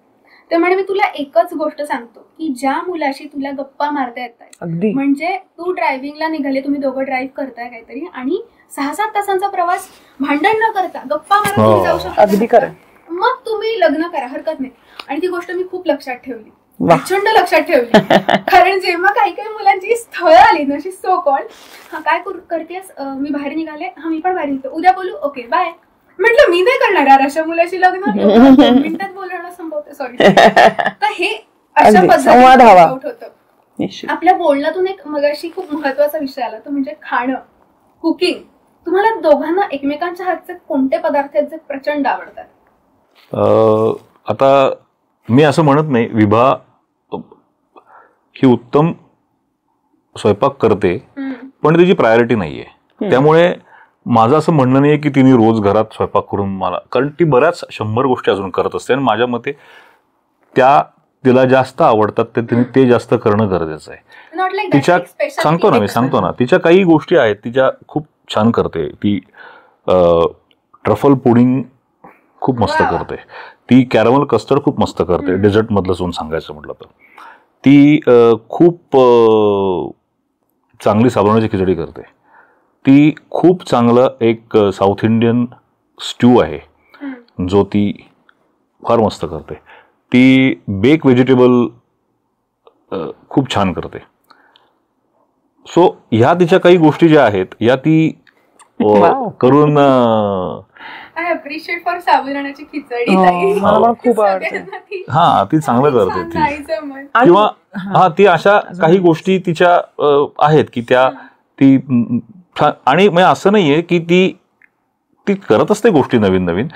ते म्हणे मी तुला एकच गोष्ट सांगतो की ज्या मुलाशी तुला गप्पा मारता येत आहे, म्हणजे तू ड्रायव्हिंगला निघाले, तुम्ही दोघं ड्राईव्ह करताय काहीतरी, आणि 6-7 तासांचा प्रवास भांडण न करता गप्पा मारत तुम्ही जाऊ शकता, अगदी खरं, मग तुम्ही लग्न करा, हरकत नाही. आणि ती गोष्ट मी खूप लक्षात ठेवली, प्रचंड लक्षात ठेवली. कारण जेव्हा काही काही मुलांची स्थळं आली ना, अशी सो कॉल, हा काय करतेस, मी बाहेर निघाले, हा मी पण बाहेर निघतो, उद्या बोलू, ओके बाय. म्हटलं मी नाही करणार यार अशा मुलाशी लग्न, 2 मिनिटात बोलणं संभवते, सॉरी. तर हे अशा पद्धतीने आउट होतं. आपल्या बोलण्यातून एक मगाशी खूप महत्वाचा विषय आला, तो म्हणजे खाणं, कुकिंग. तुम्हाला दोघांना एकमेकांच्या हातचे कोणते पदार्थ आहेत जे प्रचंड आवडतात? आता मी असं म्हणत नाही विभा ही उत्तम स्वयंपाक करते, पण तिची प्रायोरिटी नाहीये. त्यामुळे माझं असं म्हणणं नाहीये की तिने रोज घरात स्वयंपाक करून मला, कारण ती बऱ्याच 100 गोष्टी अजून करत असते आणि माझ्या मते त्या तिला जास्त आवडतात, तर तिने ते जास्त करणं गरजेचं आहे. तिच्या सांगतो ना तिच्या काही गोष्टी आहेत तिच्या खूप छान करते. ती ट्रफल पुडिंग खूप मस्त करते, ती कॅरमल कस्टर्ड खूप मस्त करते, डेझर्ट मधलं सोन सांगायचं म्हटलं तर. ती खूप चांगली साबुदाण्याची खिचडी करते. ती खूप चांगलं एक साऊथ इंडियन स्ट्यू आहे जो ती फार मस्त करते. ती बेक व्हेजिटेबल खूप छान करते. सो ह्या तिच्या काही गोष्टी ज्या आहेत या ती करून आय अप्रिशिएट फॉर साबुदाण्याची खिचडी. मला खूप आवडते. हा ती चांगलं करते. किंवा हा ती अशा काही गोष्टी तिच्या आहेत की त्या ती, आणि म्हणजे असं नाहीये की ती करत असते गोष्टी नवीन नवीन,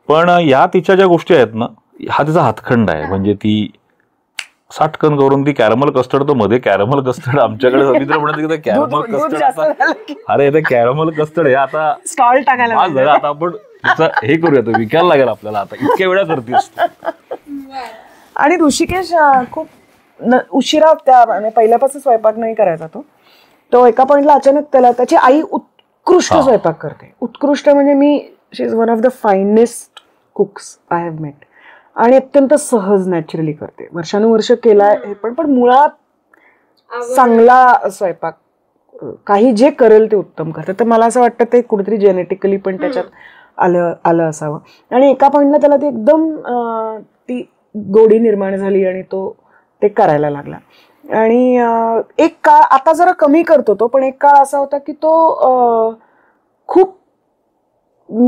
पण या तिच्या ज्या गोष्टी आहेत ना, हा तिचा हातखंड आहे. म्हणजे ती साठकन करून ती कॅरमल कस्टर्ड, तर मध्ये कॅरमल कस्टर्ड आमच्याकडे सवित्र म्हणत कॅरमल कस्टर्ड, अरे ते कॅरमल कस्टर्ड हे आता स्टॉल टाकायला झालं, आता आपण हे करूया, विकायला लागेल आपल्याला, आता इतक्या वेळा करतेस. आणि ऋषिकेश खूप उशिरा, त्या पहिल्यापासून स्वयंपाक नाही करायचा तो एका पॉइंटला अचानक त्याची आई उत्कृष्ट स्वयंपाक करते. उत्कृष्ट म्हणजे she is one of the finest cooks I have met. आणि अत्यंत सहज नॅचरली करते, वर्षानुवर्ष केलाय हे पण मुळात चांगला स्वयंपाक काही जे करेल ते उत्तम करतात. तर मला असं वाटतं ते कुठेतरी जेनेटिकली पण त्याच्यात आलं असावं. आणि एका पॉईंटला त्याला ती एकदम ती गोडी निर्माण झाली आणि तो ते करायला लागला. आणि एक काळ आता जरा कमी करतो तो, पण एक काळ असा होता की तो खूप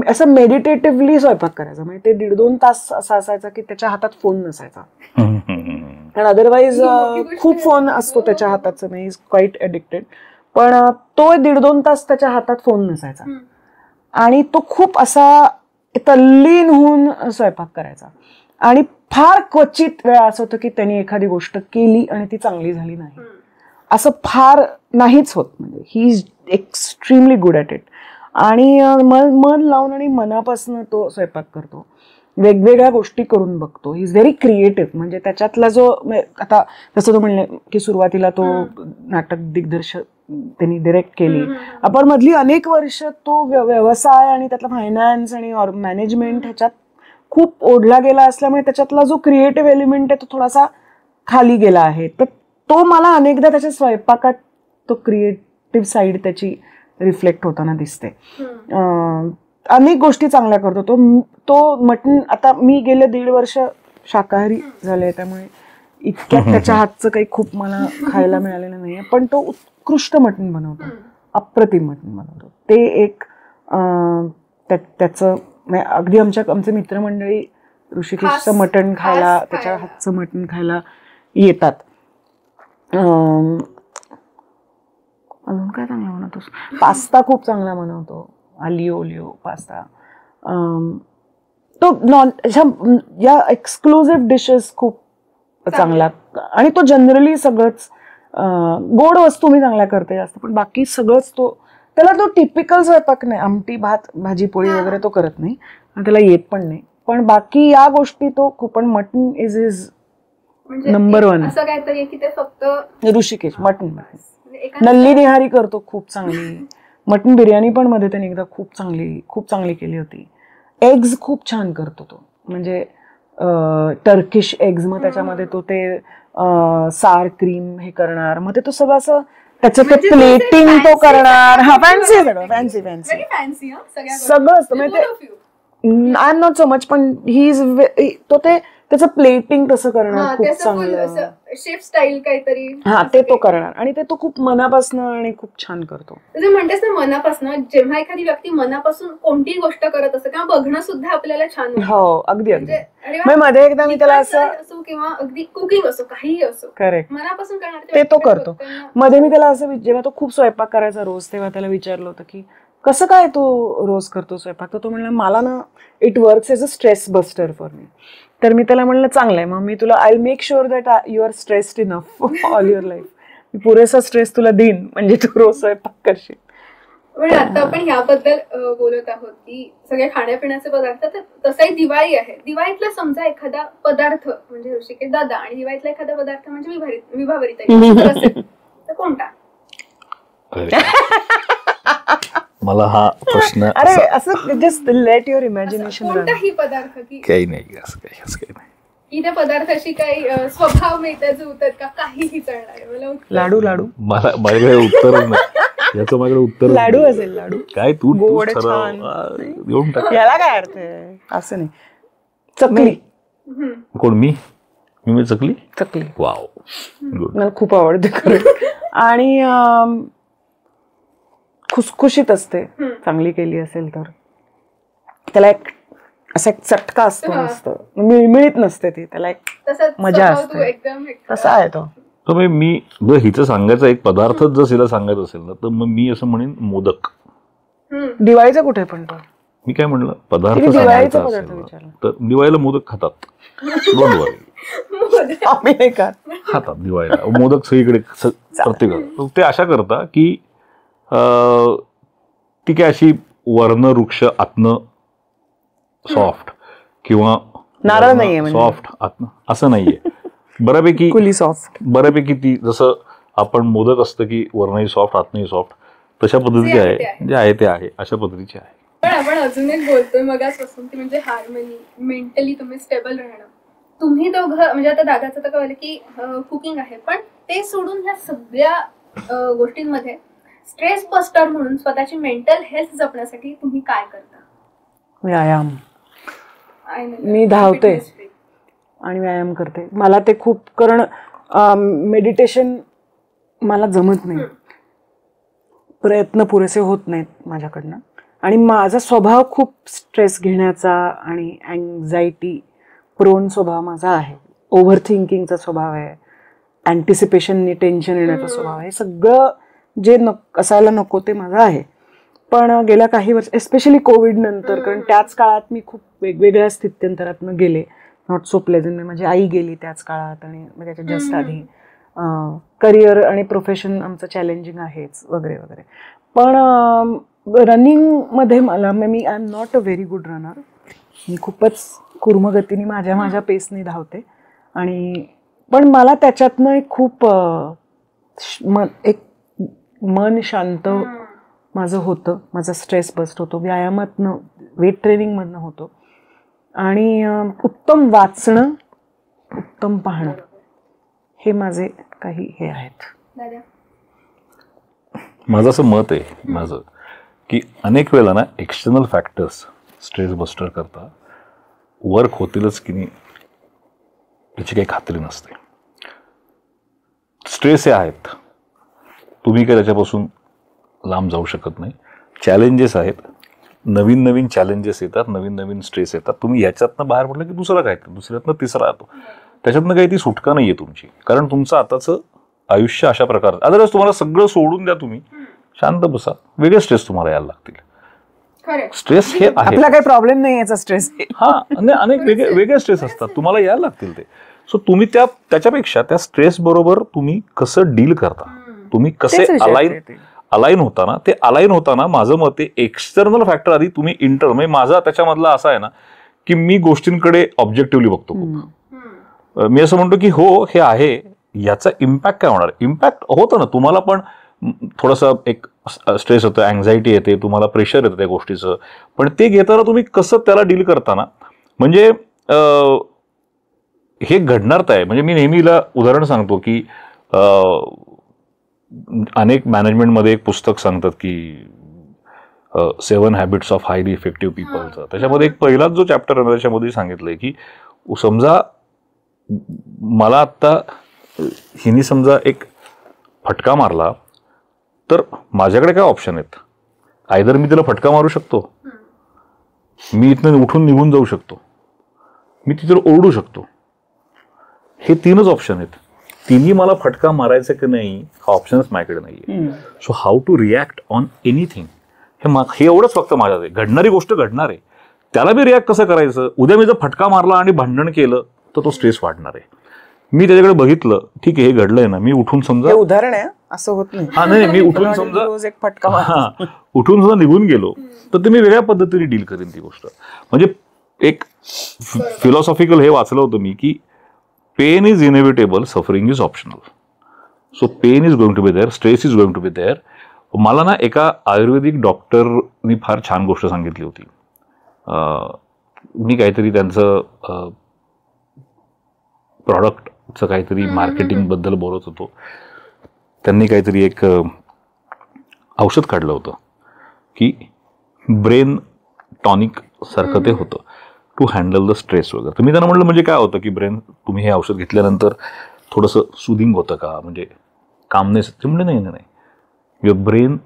असं मेडिटेटिव्हली स्वयंपाक करायचा. म्हणजे ते 1.5-2 तास असा असायचा की त्याच्या हातात फोन नसायचा. कारण अदरवाईज खूप फोन असतो त्याच्या हाताचं, नाही इज क्वाईट ॲडिक्टेड. पण तो 1.5-2 तास त्याच्या हातात फोन नसायचा आणि तो खूप असा तल्लीन होऊन स्वयंपाक करायचा. आणि फार क्वचित वेळा असं होतं की त्यांनी एखादी गोष्ट केली आणि ती चांगली झाली नाही, असं फार नाहीच होत. म्हणजे he is extremely good at it. आणि मन लावून आणि मनापासून तो स्वयंपाक करतो, वेगवेगळ्या गोष्टी करून बघतो. He is very creative. म्हणजे त्याच्यातला जो आता जसं तो म्हणले की सुरुवातीला तो नाटक दिग्दर्शक त्यांनी डिरेक्ट केली, आपण मधली अनेक वर्ष तो व्यवसाय आणि त्यातला फायनान्स आणि मॅनेजमेंट ह्याच्यात खूप ओढला गेला असल्यामुळे त्याच्यातला जो क्रिएटिव्ह एलिमेंट आहे तो थोडासा खाली गेला आहे. तर तो मला अनेकदा त्याच्या स्वयंपाकात तो क्रिएटिव्ह साईड त्याची रिफ्लेक्ट होताना दिसते. अनेक गोष्टी चांगल्या करतो तो मटण. आता मी गेले 1.5 वर्ष शाकाहारी झाले, त्यामुळे इतक्यात त्याच्या हातचं काही खूप मला खायला मिळालेलं नाहीये, पण तो उत्कृष्ट मटण बनवतो, अप्रतिम मटण बनवतो. ते एक त्याचं अगदी आमचे मित्रमंडळी ऋषिकेशचं मटण खायला, त्याच्या हातचं मटण खायला येतात. अजून काय चांगला बनवतोस? पास्ता खूप चांगला बनवतो, ओलिओ पास्ता. तो या एक्सक्लुझिव्ह डिशेस खूप चांगला. आणि तो जनरली सगळंच गोड वस्तू मी चांगल्या करते जास्त, पण बाकी सगळंच त्याला तो टिपिकल स्वयंपाक नाही, आमटी भात भाजी पोळी वगैरे तो करत नाही आणि त्याला येत पण नाही. पण बाकी या गोष्टी तो खूप. पण मटन इज नंबर 1. असं काहीतरी की ते फक्त ऋषिकेश मटन. नल्ली निहारी करतो खूप चांगली. मटन बिर्याणी पण मध्ये त्याने एकदा खूप चांगली केली होती. एग्ज खूप छान करतो तो, म्हणजे टर्किश एग्ज. मग त्याच्यामध्ये तो ते सार क्रीम हे करणार, मग ते तो सगळं असं त्याचं ते प्लेटिंग तो करणार. हा फॅन्सी सगळं असतं. म्हणजे I am not so much, पण ही इज त्याचं प्लेटिंग तसं करणार खूप चांगलं, शेफ स्टाईल काहीतरी. हा ते तो करणार आणि ते तो खूप मनापासून आणि खूप छान करतो. म्हणतेस ना मनापासून, जेव्हा एखादी व्यक्ती मनापासून कोणतीही गोष्ट करत असते तेव्हा बघणं सुद्धा आपल्याला छान वाटतं. हो अगदी मध्ये एकदा मी त्याला असं किंवा अगदी कुकिंग असो काहीही असो करेक्ट मनापासून करणार ते तो करतो. मध्ये मी त्याला असं जेव्हा तो खूप स्वयंपाक करायचा रोज, तेव्हा त्याला विचारलं होतं की कसं काय तू रोज करतो स्वयंपाक. तर तो म्हणला मला ना it works as a stress buster for me. तर मी त्याला म्हणलं चांगलं आहे, मग मी तुला I make sure that you are stressed enough all your life. मी पुरेसा स्ट्रेस तुला देईन म्हणजे तू रोज स्वयंपाक करशील. पण आता आपण ह्याबद्दल बोलत आहोत की सगळे खाण्यापिण्याचे पदार्थ, तर तसाही दिवाळी आहे. दिवाळीतला समजा एखादा पदार्थ म्हणजे ऋषिकेश दादा आणि दिवाळीतला एखादा पदार्थ म्हणजे विभावरी तर कोणता? मला हा प्रश्न अरे असं जस्ट लेट युअर इमॅजिनेशन. कोणताही पदार्थ की काही नाही, असं काही नाही की त्या पदार्थाशी काही स्वभाव मिळतात जुळतात का, काहीही चालणार. मला लाडू मला माझ्याकडे उत्तर नाही याचं. माझ्याकडे उत्तर लाडू असेल. लाडू काय तू गोड देऊन टाक, याला काय अर्थ आहे. असं नाही. चकली. कोण? मी चकली. वाव, मला खूप आवडते आणि खुसखुशीत असते. चांगली केली असेल तर त्याला एक असा एक चटका असतो, नसतं मिळमिळीत नसते ती, त्याला एक मजा असते. तसा आहे तो. तर मी जर हिचं सांगायचा एक पदार्थच जर हिला सांगायचं असेल ना, तर मग मी असं म्हणेन मोदक. दिवाळीचा कुठे पण तो मी काय म्हणलं पदार्थ दिवाळीचा पदार्थ विचारला तर दिवाळीला मोदक खातात. डोंट वरी, आम्ही नाही खातात दिवाळीला मोदक सगळीकडे प्रत्येक. ते अशा करता की ती काय अशी वर्ण वृक्ष आतनं सॉफ्ट किंवा नारळ नाहीये सॉफ्ट आतनं असं नाहीये. बऱ्यापैकी सॉफ्ट, बऱ्यापैकी ती जसं आपण मोदक असतं की वरणही सॉफ्ट आतनंही सॉफ्ट, तशा पद्धतीची आहे. जे आहे ते आहे अशा पद्धतीची आहे. पण आपण अजून एक बोलतोय मगाचपासून ती म्हणजे हार्मनी, मेंटली तुम्ही स्टेबल राहणं. तुम्ही दोघं म्हणजे आता दादाचं तर कळलं की कुकिंग आहे, पण ते सोडून ह्या सगळ्या गोष्टींमध्ये स्ट्रेस बस्टर म्हणून स्वतःची मेंटल हेल्थ जपण्यासाठी तुम्ही काय करता? व्यायाम. मी धावते आणि व्यायाम करते. मला ते खूप, कारण मेडिटेशन मला जमत नाही, प्रयत्न पुरेसे होत नाहीत माझ्याकडनं. आणि माझा स्वभाव खूप स्ट्रेस घेण्याचा आणि अँझायटी प्रोन स्वभाव माझा आहे. ओव्हर थिंकिंगचा स्वभाव आहे, अँटिसिपेशननी टेन्शन येण्याचा स्वभाव आहे. सगळं जे असायला नको ते माझं आहे. पण गेल्या काही वर्ष, एस्पेशली कोविड नंतर, कारण त्याच काळात मी खूप वेगवेगळ्या स्थित्यंतरातनं गेले. Not so pleasant. माझी आई गेली त्याच काळात आणि त्याच्या जस्ट आधी. करिअर आणि प्रोफेशन आमचं चॅलेंजिंग आहेच वगैरे वगैरे. पण रनिंगमध्ये मला, मी I am not a very good runner. मी खूपच कुर्मगतीने माझ्या पेसने धावते. आणि पण मला त्याच्यातनं एक खूप एक मन शांत माझं होतं. माझा स्ट्रेस बस्ट होतो व्यायामातनं, वेट ट्रेनिंगमधनं होतो. आणि उत्तम वाचणं, उत्तम पाहणं, हे माझे काही हे आहेत. माझं असं मत आहे माझं की अनेक वेळेला ना एक्सटर्नल फॅक्टर्स स्ट्रेस बस्टर करता वर्क होतीलच की नाही याची काही खात्री नसते. स्ट्रेस हे आहेत, तुम्ही काय त्याच्यापासून लांब जाऊ शकत नाही. चॅलेंजेस आहेत, नवीन नवीन चॅलेंजेस येतात, नवीन नवीन स्ट्रेस येतात. तुम्ही ह्याच्यातनं बाहेर पडलं की दुसरा काय, दुसऱ्यातनं तिसरा येतो. त्याच्यातनं काही ती सुटका नाही आहे तुमची, कारण तुमचं आताचं आयुष्य अशा प्रकारे. अदरवाईज तुम्हाला सगळं सोडून द्या, तुम्ही शांत बसा, वेगळे स्ट्रेस तुम्हाला यायला लागतील. स्ट्रेस हे आहे, आपला काही प्रॉब्लेम नाही याचा स्ट्रेस. हा, अनेक वेगळे स्ट्रेस असतात, तुम्हाला यायला लागतील ते. सो तुम्ही त्याच्यापेक्षा त्या स्ट्रेस बरोबर तुम्ही कसं डील करता, तुम्ही कसे अलाईन होताना, ते अलाईन होताना माझं मत आहे एक्सटर्नल फॅक्टर आधी तुम्ही इंटर्नल, म्हणजे माझा त्याच्यामधला असा आहे ना की मी गोष्टींकडे ऑब्जेक्टिव्हली बघतो खूप. मी असं म्हणतो की हो हे आहे, याचा इम्पॅक्ट काय होणार. इम्पॅक्ट होतं ना, तुम्हाला पण थोडंसं एक स्ट्रेस होतं, अँझायटी येते, तुम्हाला प्रेशर येतं त्या गोष्टीचं. पण ते घेताना तुम्ही कसं त्याला डील करताना, म्हणजे हे घडणार आहे. म्हणजे मी नेहमीला उदाहरण सांगतो की अनेक मॅनेजमेंटमध्ये एक पुस्तक सांगतात की 7 हॅबिट्स ऑफ हायली इफेक्टिव्ह पीपलचं. त्याच्यामध्ये एक पहिलाच जो चॅप्टर आहे त्याच्यामध्ये सांगितलंय की समजा मला आत्ता हिनी समजा एक फटका मारला, तर माझ्याकडे काय ऑप्शन आहेत. आयदर मी तिला फटका मारू शकतो, मी इथनं उठून निघून जाऊ शकतो, मी तिथे ओरडू शकतो. हे 3च ऑप्शन आहेत. तिन्ही मला फटका मारायचा की नाही हा ऑप्शनच माझ्याकडे नाहीये. So how to react on anything, हे एवढंच फक्त माझ्यात आहे. घडणारी गोष्ट घडणार आहे, त्याला मी रिॲक्ट कसं करायचं. उद्या मी जर फटका मारला आणि भांडण केलं तर तो स्ट्रेस वाढणार आहे. मी त्याच्याकडे बघितलं, ठीक आहे हे घडलंय ना, मी उठून समजा, उदाहरण आहे, असं होत नाही. हा नाही, मी उठून समजा एक फटका उठून सुद्धा निघून गेलो तर ते मी वेगळ्या पद्धतीने डील करेन ती गोष्ट. म्हणजे एक फिलॉसॉफिकल हे वाचलं होतं मी की pain is inevitable, suffering is optional. So pain is going to be there, stress is going to be there. मला ना एका आयुर्वेदिक डॉक्टरनी फार छान गोष्ट सांगितली होती. मी काहीतरी त्यांचं प्रॉडक्टचं काहीतरी मार्केटिंग बद्दल बोलत होतो. त्यांनी काहीतरी एक औषध काढलं होतं की ब्रेन टॉनिक सारखं ते होतं टू हँडल द स्ट्रेस वगैरे. तर मी त्यांना म्हटलं म्हणजे काय होतं की ब्रेन, तुम्ही हे औषध घेतल्यानंतर थोडंसं सुदिंग होतं का, म्हणजे कामनेस. ते म्हणजे नाही, युअर ब्रेन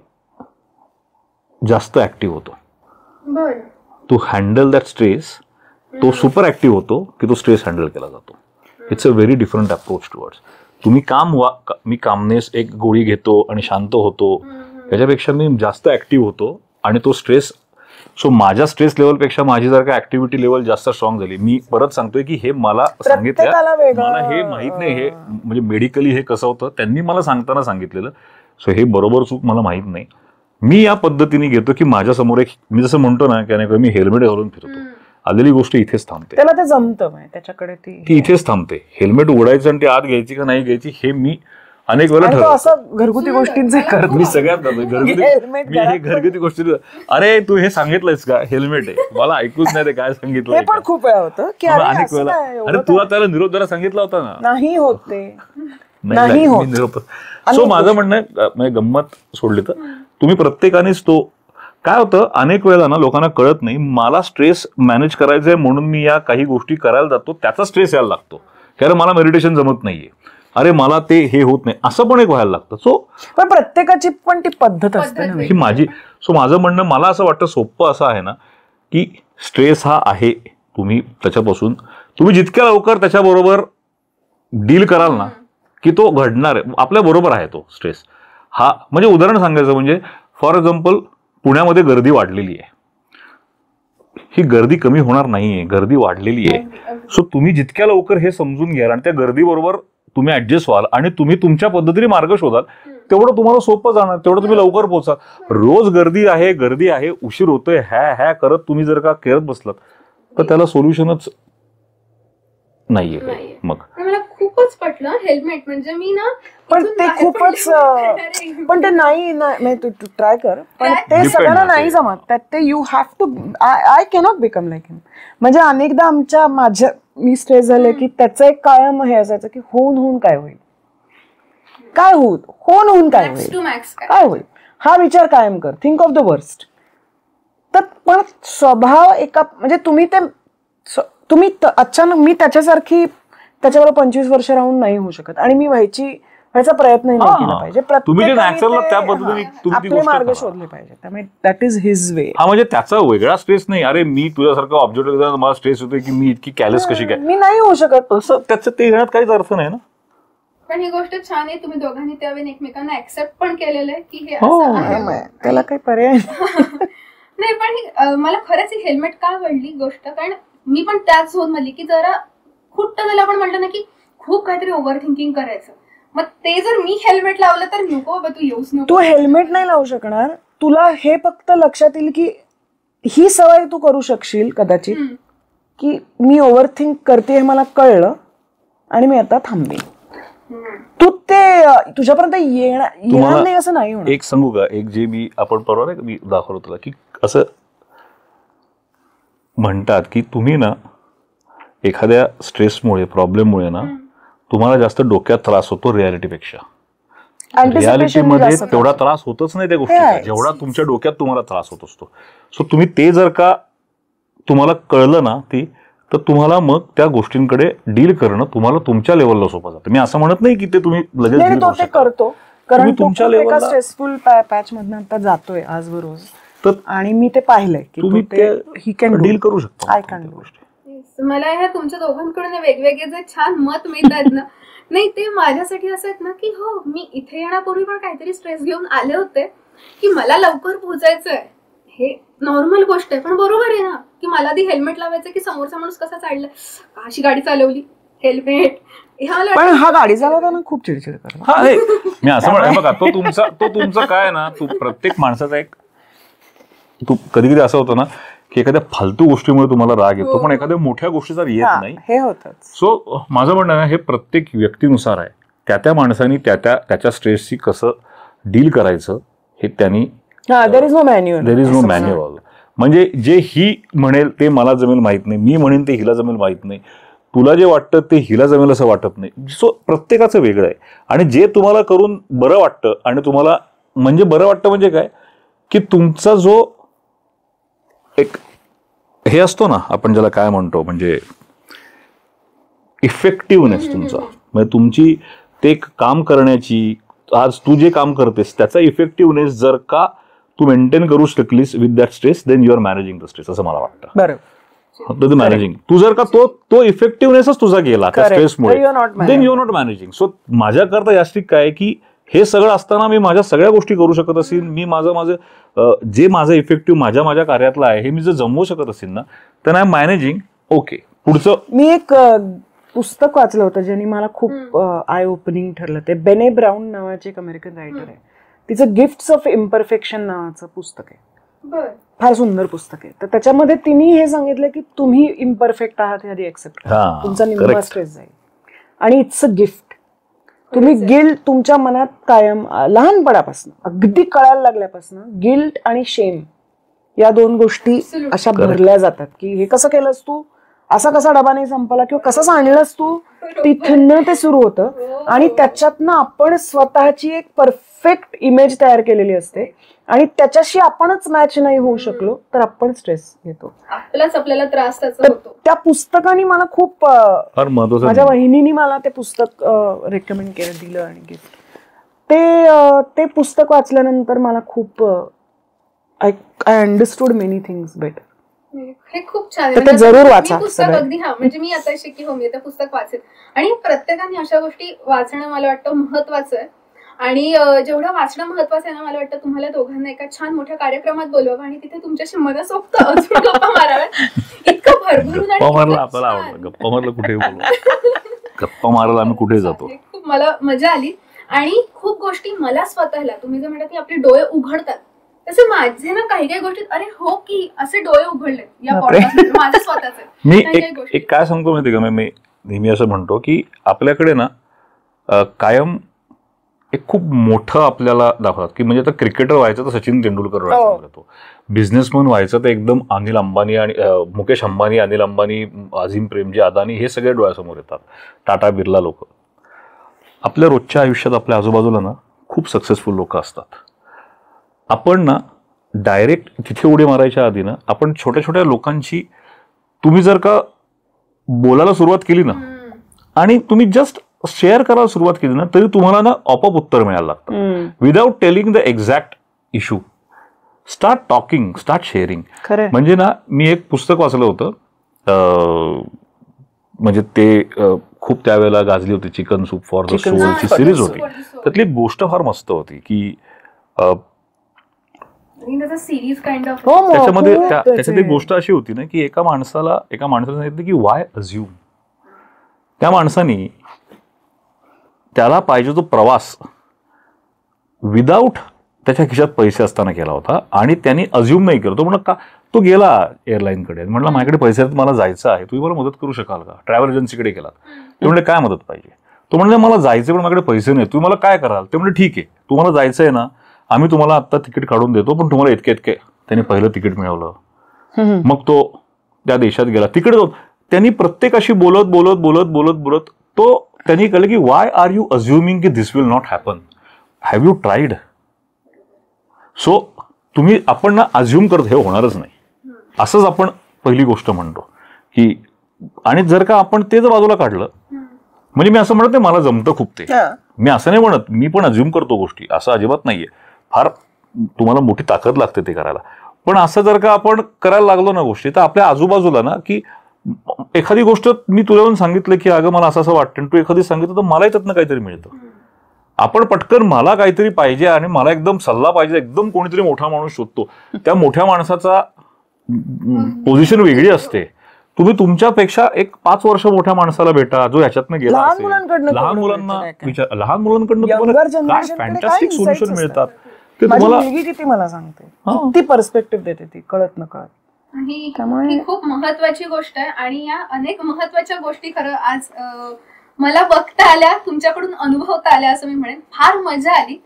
जास्त ऍक्टिव्ह होतो टू हँडल दॅट स्ट्रेस. तो सुपर ऍक्टिव्ह होतो की तो स्ट्रेस हँडल केला जातो. It's a very different approach towards. तुम्ही मी कामनेस एक गोळी घेतो आणि शांत होतो, त्याच्यापेक्षा मी जास्त ऍक्टिव्ह होतो आणि तो स्ट्रेस. सो माझ्या स्ट्रेस लेवलपेक्षा माझी जर का ऍक्टिव्हिटी लेवल जास्त स्ट्रॉंग झाली. मी परत सांगतोय की हे मला सांगितलं, मला हे माहित नाही, हे म्हणजे मेडिकली हे कसं होतं त्यांनी मला सांगताना सांगितलेलं. सो हे बरोबर चूक मला माहित नाही. मी या पद्धतीने घेतो की माझ्या समोर एक, मी जसं म्हणतो ना की मी हेल्मेट घालून फिरतो, आलेली गोष्ट इथेच थांबते. त्याला ते जमतं, त्याच्याकडे ती इथेच थांबते. हेल्मेट उघडायचं आणि ती आत घ्यायची का नाही घ्यायची हे मी अनेक वेळा ठरवतो. असं घरगुती गोष्टींचे करतो मी सगळ्यात घरगुती गोष्टी. अरे तू हे सांगितलंयस का हेल्मेट आहे, मला ऐकूच नाही ते काय सांगितलं. पण खूप वेळा होतं की अनेक वेळा, अरे तुला त्याला निरोप जरा सांगितला होता ना, नाही होते. नाही होत. सो माझं म्हणणं आहे, म्हणजे गंमत सोडली तर तुम्ही प्रत्येकानेच तो काय होतं, अनेक वेळेला ना लोकांना कळत नाही, मला स्ट्रेस मॅनेज करायचं आहे म्हणून मी या काही गोष्टी करायला जातो, त्याचा स्ट्रेस यायला लागतो. कारण मला मेडिटेशन जमत नाहीये, अरे मला ते हे होत नाही, असं पण एक व्हायला लागतं. सो पण प्रत्येकाची पण ती पद्धत असते ना. ही माझी माझं म्हणणं, मला असं वाटतं सोपं असं आहे ना, की स्ट्रेस हा आहे, तुम्ही त्याच्यापासून तुम्ही जितक्या लवकर त्याच्याबरोबर डील कराल ना, की तो घडणार आहे, आपल्या बरोबर आहे तो स्ट्रेस हा. म्हणजे उदाहरण सांगायचं म्हणजे फॉर एक्झाम्पल पुण्यामध्ये गर्दी वाढलेली आहे, ही गर्दी कमी होणार नाहीये, गर्दी वाढलेली आहे. सो तुम्ही जितक्या लवकर हे समजून घ्याल आणि त्या गर्दीबरोबर तुम्ही ऍडजस्ट व्हाल आणि तुम्ही तुमच्या पद्धतीने मार्ग शोधाल, तेवढं तुम्हाला सोपं जाणार, तेवढं तुम्ही लवकर पोहोचाल. रोज गर्दी आहे, उशीर होतोय, ह्या करत तुम्ही जर का करत बसलात तर त्याला सोल्युशनच नाहीये. मग मला खूपच पटलं हेल्मेट, म्हणजे मी ना पण ते खूपच पण ते नाही तू ट्राय कर, पण ते सगळ्यांना नाही जमत. त्यात ते you have to, I cannot become like him. म्हणजे अनेकदा मी स्ट्रेस झाले की त्याचं एक कायम हे असायचं की होऊन काय होईल, काय होऊन काय होईल हा विचार कायम कर, थिंक ऑफ द वर्स्ट. तर पण स्वभाव एका म्हणजे तुम्ही अचानक, मी त्याच्याबरोबर 25 वर्ष राहून नाही होऊ शकत आणि मी व्हायचा प्रयत्न नाही केला पाहिजे. आपले मार्ग शोधले पाहिजे. त्यामुळे दॅट इज हिज वे. हा म्हणजे त्याचा वेगळा स्ट्रेस नाही, अरे मी तुझ्यासारखं ऑब्जेक्ट मला स्ट्रेस होतोय की मी इतकी कॅलेस कशी काय, मी नाही होऊ शकत तसं त्याचं ते घेण्यात काहीच अर्थ नाही ना. पण ही गोष्ट छान आहे, तुम्ही दोघांनी त्यावेळी एकमेकांना ऍक्सेप्ट पण केलेलं आहे की हे त्याला काही पर्याय नाही. पण मला खरंच ही हेल्मेट का आवडली गोष्ट, कारण मी पण त्याच झोन मधली की जरा खुट्ट झालं आपण म्हटलं ना की खूप काहीतरी ओव्हर थिंकिंग करायचं. मग ते जर मी हेल्मेट लावलं तर नको बाबा तू येऊच नको. तू हेल्मेट नाही लावू शकणार. तुला हे फक्त लक्षात येईल की ही सवय तू करू शकशील कदाचित की मी ओव्हर थिंक करते हे मला कळलं आणि मी आता थांबे. तू ते तुझ्यापर्यंत येणार नाही असं नाही होणार. एक सांगू का, एक जे मी आपण परवा मी दाखवलं तुला की असं म्हणतात की तुम्ही ना एखाद्या स्ट्रेसमुळे प्रॉब्लेममुळे ना तुम्हाला जास्त डोक्यात त्रास होतो रियालिटीपेक्षा. रियालिटीमध्ये तेवढा त्रास होतच नाही त्या गोष्टीचा जेवढा तुमच्या डोक्यात तुम्हाला त्रास होत असतो. सो तुम्ही ते जर का तुम्हाला कळलं ना ती, तर तुम्हाला मग त्या गोष्टींकडे डील करणं तुम्हाला तुमच्या लेवलला सोपं जातं. मी असं म्हणत नाही की ते तुम्ही लगेच करतो, कारण तुमच्या लेवलला स्ट्रेसफुल पॅच मधनं आता जातोय आज रोज, आणि मी ते पाहिलंय की तुम्ही ही कॅन डील करू शकता. I can do. मला ह्या तुमच्या दोघांकडून वेगवेगळे जे छान मत मिळतात ना, नाही ते माझ्यासाठी असं आहेत ना की हो मी इथे येण्यापूर्वी पण काहीतरी स्ट्रेस घेऊन आले होते की मला लवकर पोहोचायचंय, हे नॉर्मल गोष्ट आहे. पण बरोबर आहे ना की मला ती हेल्मेट लावायचं की समोरचा माणूस कसा चाललाय, अशी गाडी चालवली, हेल्मेट. पण हा गाडी चालवताना खूप चिडचिड करतो. मी असं म्हणतो बघा, तो तुमचा काय ना, तू प्रत्येक माणसाचा एक कधी कधी असं होतं ना की एखाद्या फालतू गोष्टीमुळे तुम्हाला राग येतो, पण एखाद्या मोठ्या गोष्टीचा येत नाही, हे होतं. सो माझं म्हणणं आहे हे प्रत्येक व्यक्तीनुसार आहे. त्या माणसाने त्याच्या स्ट्रेसशी कसं डील करायचं हे त्यांनी, देर इज नो मॅन्युअल. म्हणजे जे ही म्हणेल ते मला जमेल माहित नाही, मी म्हणेन ते हिला जमेल माहित नाही, तुला जे वाटतं ते हिला जमेल असं वाटत नाही. सो प्रत्येकाचं वेगळं आहे. आणि जे तुम्हाला करून बरं वाटतं, आणि तुम्हाला म्हणजे बरं वाटतं म्हणजे काय की तुमचा जो एक हे असतो ना, आपण ज्याला काय म्हणतो, म्हणजे इफेक्टिव्हनेस तुमचा, म्हणजे तुमची ते काम करण्याची, आज तू जे काम करतेस त्याचा इफेक्टिव्हनेस जर का तू मेंटेन करू शकलीस with that stress, then you are managing the stress, असं मला वाटतं. बरोबर. मॅनेजिंग तू जर का तो इफेक्टिव्हनेसच तुझा गेला त्या स्ट्रेसमुळे, then you are not managing. So माझ्याकरता जास्तीत काय की हे सगळं असताना मी माझ्या सगळ्या गोष्टी करू शकत असेल, मी माझं जे माझं इफेक्टिव्ह माझ्या कार्यातलं आहे हे मी जर जमवू शकत असेल ना, तर आय एम मॅनेजिंग. ओके, पुढचं मी एक पुस्तक वाचलं होतं ज्यांनी मला खूप आय ओपनिंग ठरलं. ते बेने ब्राऊन नावाचे एक अमेरिकन रायटर आहे, तिचं गिफ्ट्स ऑफ इम्परफेक्शन नावाचं पुस्तक आहे. फार सुंदर पुस्तक आहे. तर त्याच्यामध्ये तिने हे सांगितलं की तुम्ही इम्परफेक्ट आहात हे आधी एक्सेप्ट करा, तुमचा निम्मा स्ट्रेस जाईल. आणि इट्स अ गिफ्ट. तुम्ही गिल्ट तुमच्या मनात कायम लहानपणापासून अगदी कळायला लागल्यापासून गिल्ट आणि शेम या दोन गोष्टी अशा भरल्या जातात की हे कसं केलंस तू, असा कसा डबा नाही संपला किंवा कसं आणलंस तू, तिथनं ते सुरू होतं आणि त्याच्यातनं आपण स्वतःची एक परफेक्ट इमेज तयार केलेली असते आणि त्याच्याशी आपणच मॅच नाही होऊ शकलो तर आपण स्ट्रेस घेतो. आपल्याला त्रास त्याचा तर होतो. त्या पुस्तकाने मला खूप फार महत्वाचं माझ्या वहिनीने मला ते पुस्तक रेकमेंड केलं, दिलं आणि गिफ्ट. ते पुस्तक वाचल्यानंतर मला खूप I understood many things better. हे खूप छान आहे. तर ते जरूर वाचा मी पुस्तक अगदी म्हणजे मी आता की मी ते पुस्तक वाचेल आणि प्रत्येकाने अशा गोष्टी वाचणं मला वाटतं महत्वाचं आहे. आणि जेवढं वाचणं महत्वाचं आहे ना, मला वाटतं तुम्हाला दोघांना एका छान मोठ्या कार्यक्रमात बोलवावं आणि तिथे तुमच्याशी मनसोक्त अजून गप्पा माराव्यात. इतकं भरभरून आणि गप्पा मारायला आपल्याला आवडतं. गप्पा मारायला कुठे गप्पा मारायला आम्ही कुठे जातो. खूप मला मजा आली आणि खूप गोष्टी मला स्वतःला, तुम्ही जे म्हणता की आपले डोळे उघडतात, तसे माझे ना काही काही गोष्टीत अरे हो की असे डोळे उघडले या पॉडकास्टमध्ये माझं स्वतःच. मी एक काय सांगतो माहिती का, मी नेहमी असं म्हणतो की आपल्याकडे ना कायम एक खूप मोठं आपल्याला दाखवतात की म्हणजे आता क्रिकेटर व्हायचं तर सचिन तेंडुलकर व्हायचं, बिझनेसमन व्हायचं तर एकदम अनिल अंबानी आणि मुकेश अंबानी, अनिल अंबानी, अझीम प्रेमजी, अदानी हे सगळे डोळ्यासमोर येतात, टाटा बिर्ला लोक. आपल्या रोजच्या आयुष्यात आपल्या आजूबाजूला ना खूप सक्सेसफुल लोक असतात. आपण ना डायरेक्ट तिथे उडी मारायच्या आधी ना आपण छोट्या छोट्या लोकांची, तुम्ही जर का बोलायला सुरुवात केली ना आणि तुम्ही जस्ट शेअर करायला सुरुवात केली ना तरी तुम्हाला ना आपोआप उत्तर मिळायला लागतं. Without telling the exact issue, start talking, start sharing. म्हणजे ना मी एक पुस्तक वाचलं होतं, म्हणजे ते खूप त्यावेळेला गाजली होती, चिकन सूप फॉर द सोलची सिरीज होती. त्यातली एक गोष्ट फार मस्त होती की त्याच्यामध्ये त्याच्यात एक गोष्ट अशी होती ना की एका माणसाला सांगितलं की वाय अज्युम. त्या माणसाने त्याला पाहिजे तो प्रवास विदाऊट त्याच्या खिशात पैसे असताना केला होता आणि त्यांनी अज्युम नाही केलं. तो म्हणला का, तो गेला एअरलाईनकडे, म्हटलं माझ्याकडे पैसे आहेत, मला जायचं आहे, तुम्ही मला मदत करू शकाल का. ट्रॅव्हल एजन्सीकडे गेला, ते म्हणले काय मदत पाहिजे. तो म्हणले मला जायचं पण माझ्याकडे पैसे नाही, तुम्ही मला काय कराल. ते म्हणले ठीक आहे, तुम्हाला जायचं आहे ना, आम्ही तुम्हाला आत्ता तिकीट काढून देतो, पण तुम्हाला इतके त्यांनी पहिलं तिकीट मिळवलं. मग तो त्या देशात गेला, तिकडे त्यांनी प्रत्येकाशी बोलत बोलत बोलत बोलत बोलत तो त्यांनी कळलं की वाय आर यू अज्युमिंग की this will not happen, have you tried. So तुम्ही आपण ना अज्युम करत हे होणारच नाही, असंच आपण पहिली गोष्ट म्हणतो की. आणि जर का आपण ते जर बाजूला काढलं, म्हणजे मी असं म्हणत नाही मला जमतं खूप ते, मी असं नाही म्हणत, मी पण अज्युम करतो गोष्टी, असं अजिबात नाहीये. फार तुम्हाला मोठी ताकद लागते ते करायला. पण असं जर का आपण करायला लागलो ना गोष्टी, तर आपल्या आजूबाजूला ना की एखादी गोष्ट मी तुला येऊन सांगितलं की अगं मला असं असं वाटतं, तू एखादी सांगितलं तर मलाही त्यातनं काहीतरी मिळतं. आपण पटकन मला काहीतरी पाहिजे आणि मला एकदम सल्ला पाहिजे, एकदम कोणीतरी मोठा माणूस शोधतो. त्या मोठ्या माणसाचा पोझिशन वेगळी असते. तुम्ही तुमच्यापेक्षा एक 5 वर्ष मोठ्या माणसाला भेटा जो ह्याच्यातनं गेला असेल. लहान मुलांना विचार, लहान मुलांकडनं तुम्हाला काय फॅन्टास्टिक सोल्युशन मिळतात ते तुम्हाला. किती मला सांगते, किती पर्स्पेक्टिव्ह देते ती कळत न कळत. ही खूप महत्वाची गोष्ट आहे आणि या अनेक महत्वाच्या गोष्टी खरं आज मला बघता आल्या, तुमच्याकडून अनुभवता आल्या असं मी म्हणेन. फार मजा आली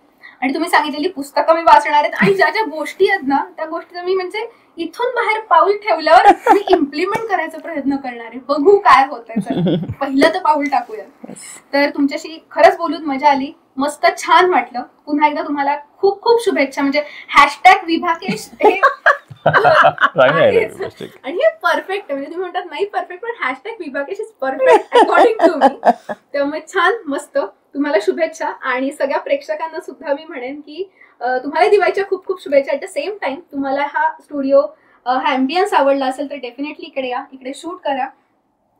आणि तुम्ही सांगितलेली पुस्तकं मी वाचणार आहेत आणि ज्या ज्या गोष्टी आहेत ना त्या गोष्टी मी म्हणजे इथून बाहेर पाऊल ठेवल्यावर मी इम्प्लिमेंट करायचा प्रयत्न करणार आहे. बघू काय होतंय, पहिलं तर पाऊल टाकूया. तर तुमच्याशी खरंच बोलून मजा आली, मस्त छान वाटलं. पुन्हा एकदा तुम्हाला खूप खूप शुभेच्छा. म्हणजे #विभाकेश हे आणि हे परफेक्ट, म्हणजे तुम्ही म्हणतात नाही परफेक्ट, पण #विभाकेश is perfect according to me. त्यामुळे छान, मस्त, तुम्हाला शुभेच्छा. आणि सगळ्या प्रेक्षकांना सुद्धा मी म्हणेन की तुम्हाला दिवाळीच्या खूप खूप शुभेच्छा. ॲट द सेम टाइम तुम्हाला हा स्टुडिओ, हा ॲम्बियन्स आवडला असेल तर डेफिनेटली इकडे या, इकडे शूट करा.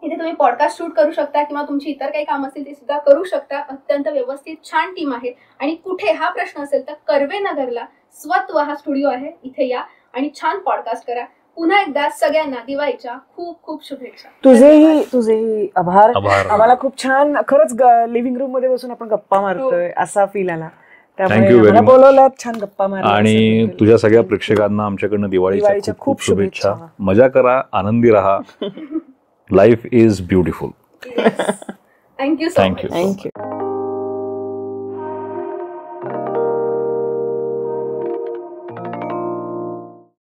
इथे तुम्ही पॉडकास्ट शूट करू शकता किंवा तुमची इतर काही काम असतील ते सुद्धा करू शकता. अत्यंत व्यवस्थित छान टीम आहे. आणि कुठे हा प्रश्न असेल तर कर्वे नगरला स्वत्व हा स्टुडिओ आहे, इथे या आणि छान पॉडकास्ट करा. पुन्हा एकदा सगळ्यांना दिवाळीच्या खूप खूप शुभेच्छा. तुझेही आभार. आम्हाला खूप छान, खरंच लिव्हिंग रूम मध्ये बसून आपण गप्पा मारतोय असा फील आला. त्यामुळे बोलवलं, छान गप्पा मारल्या. आणि तुझ्या सगळ्या प्रेक्षकांना आमच्याकडनं दिवाळीच्या खूप शुभेच्छा. मजा करा, आनंदी राहा. Life is beautiful. थँक्यू.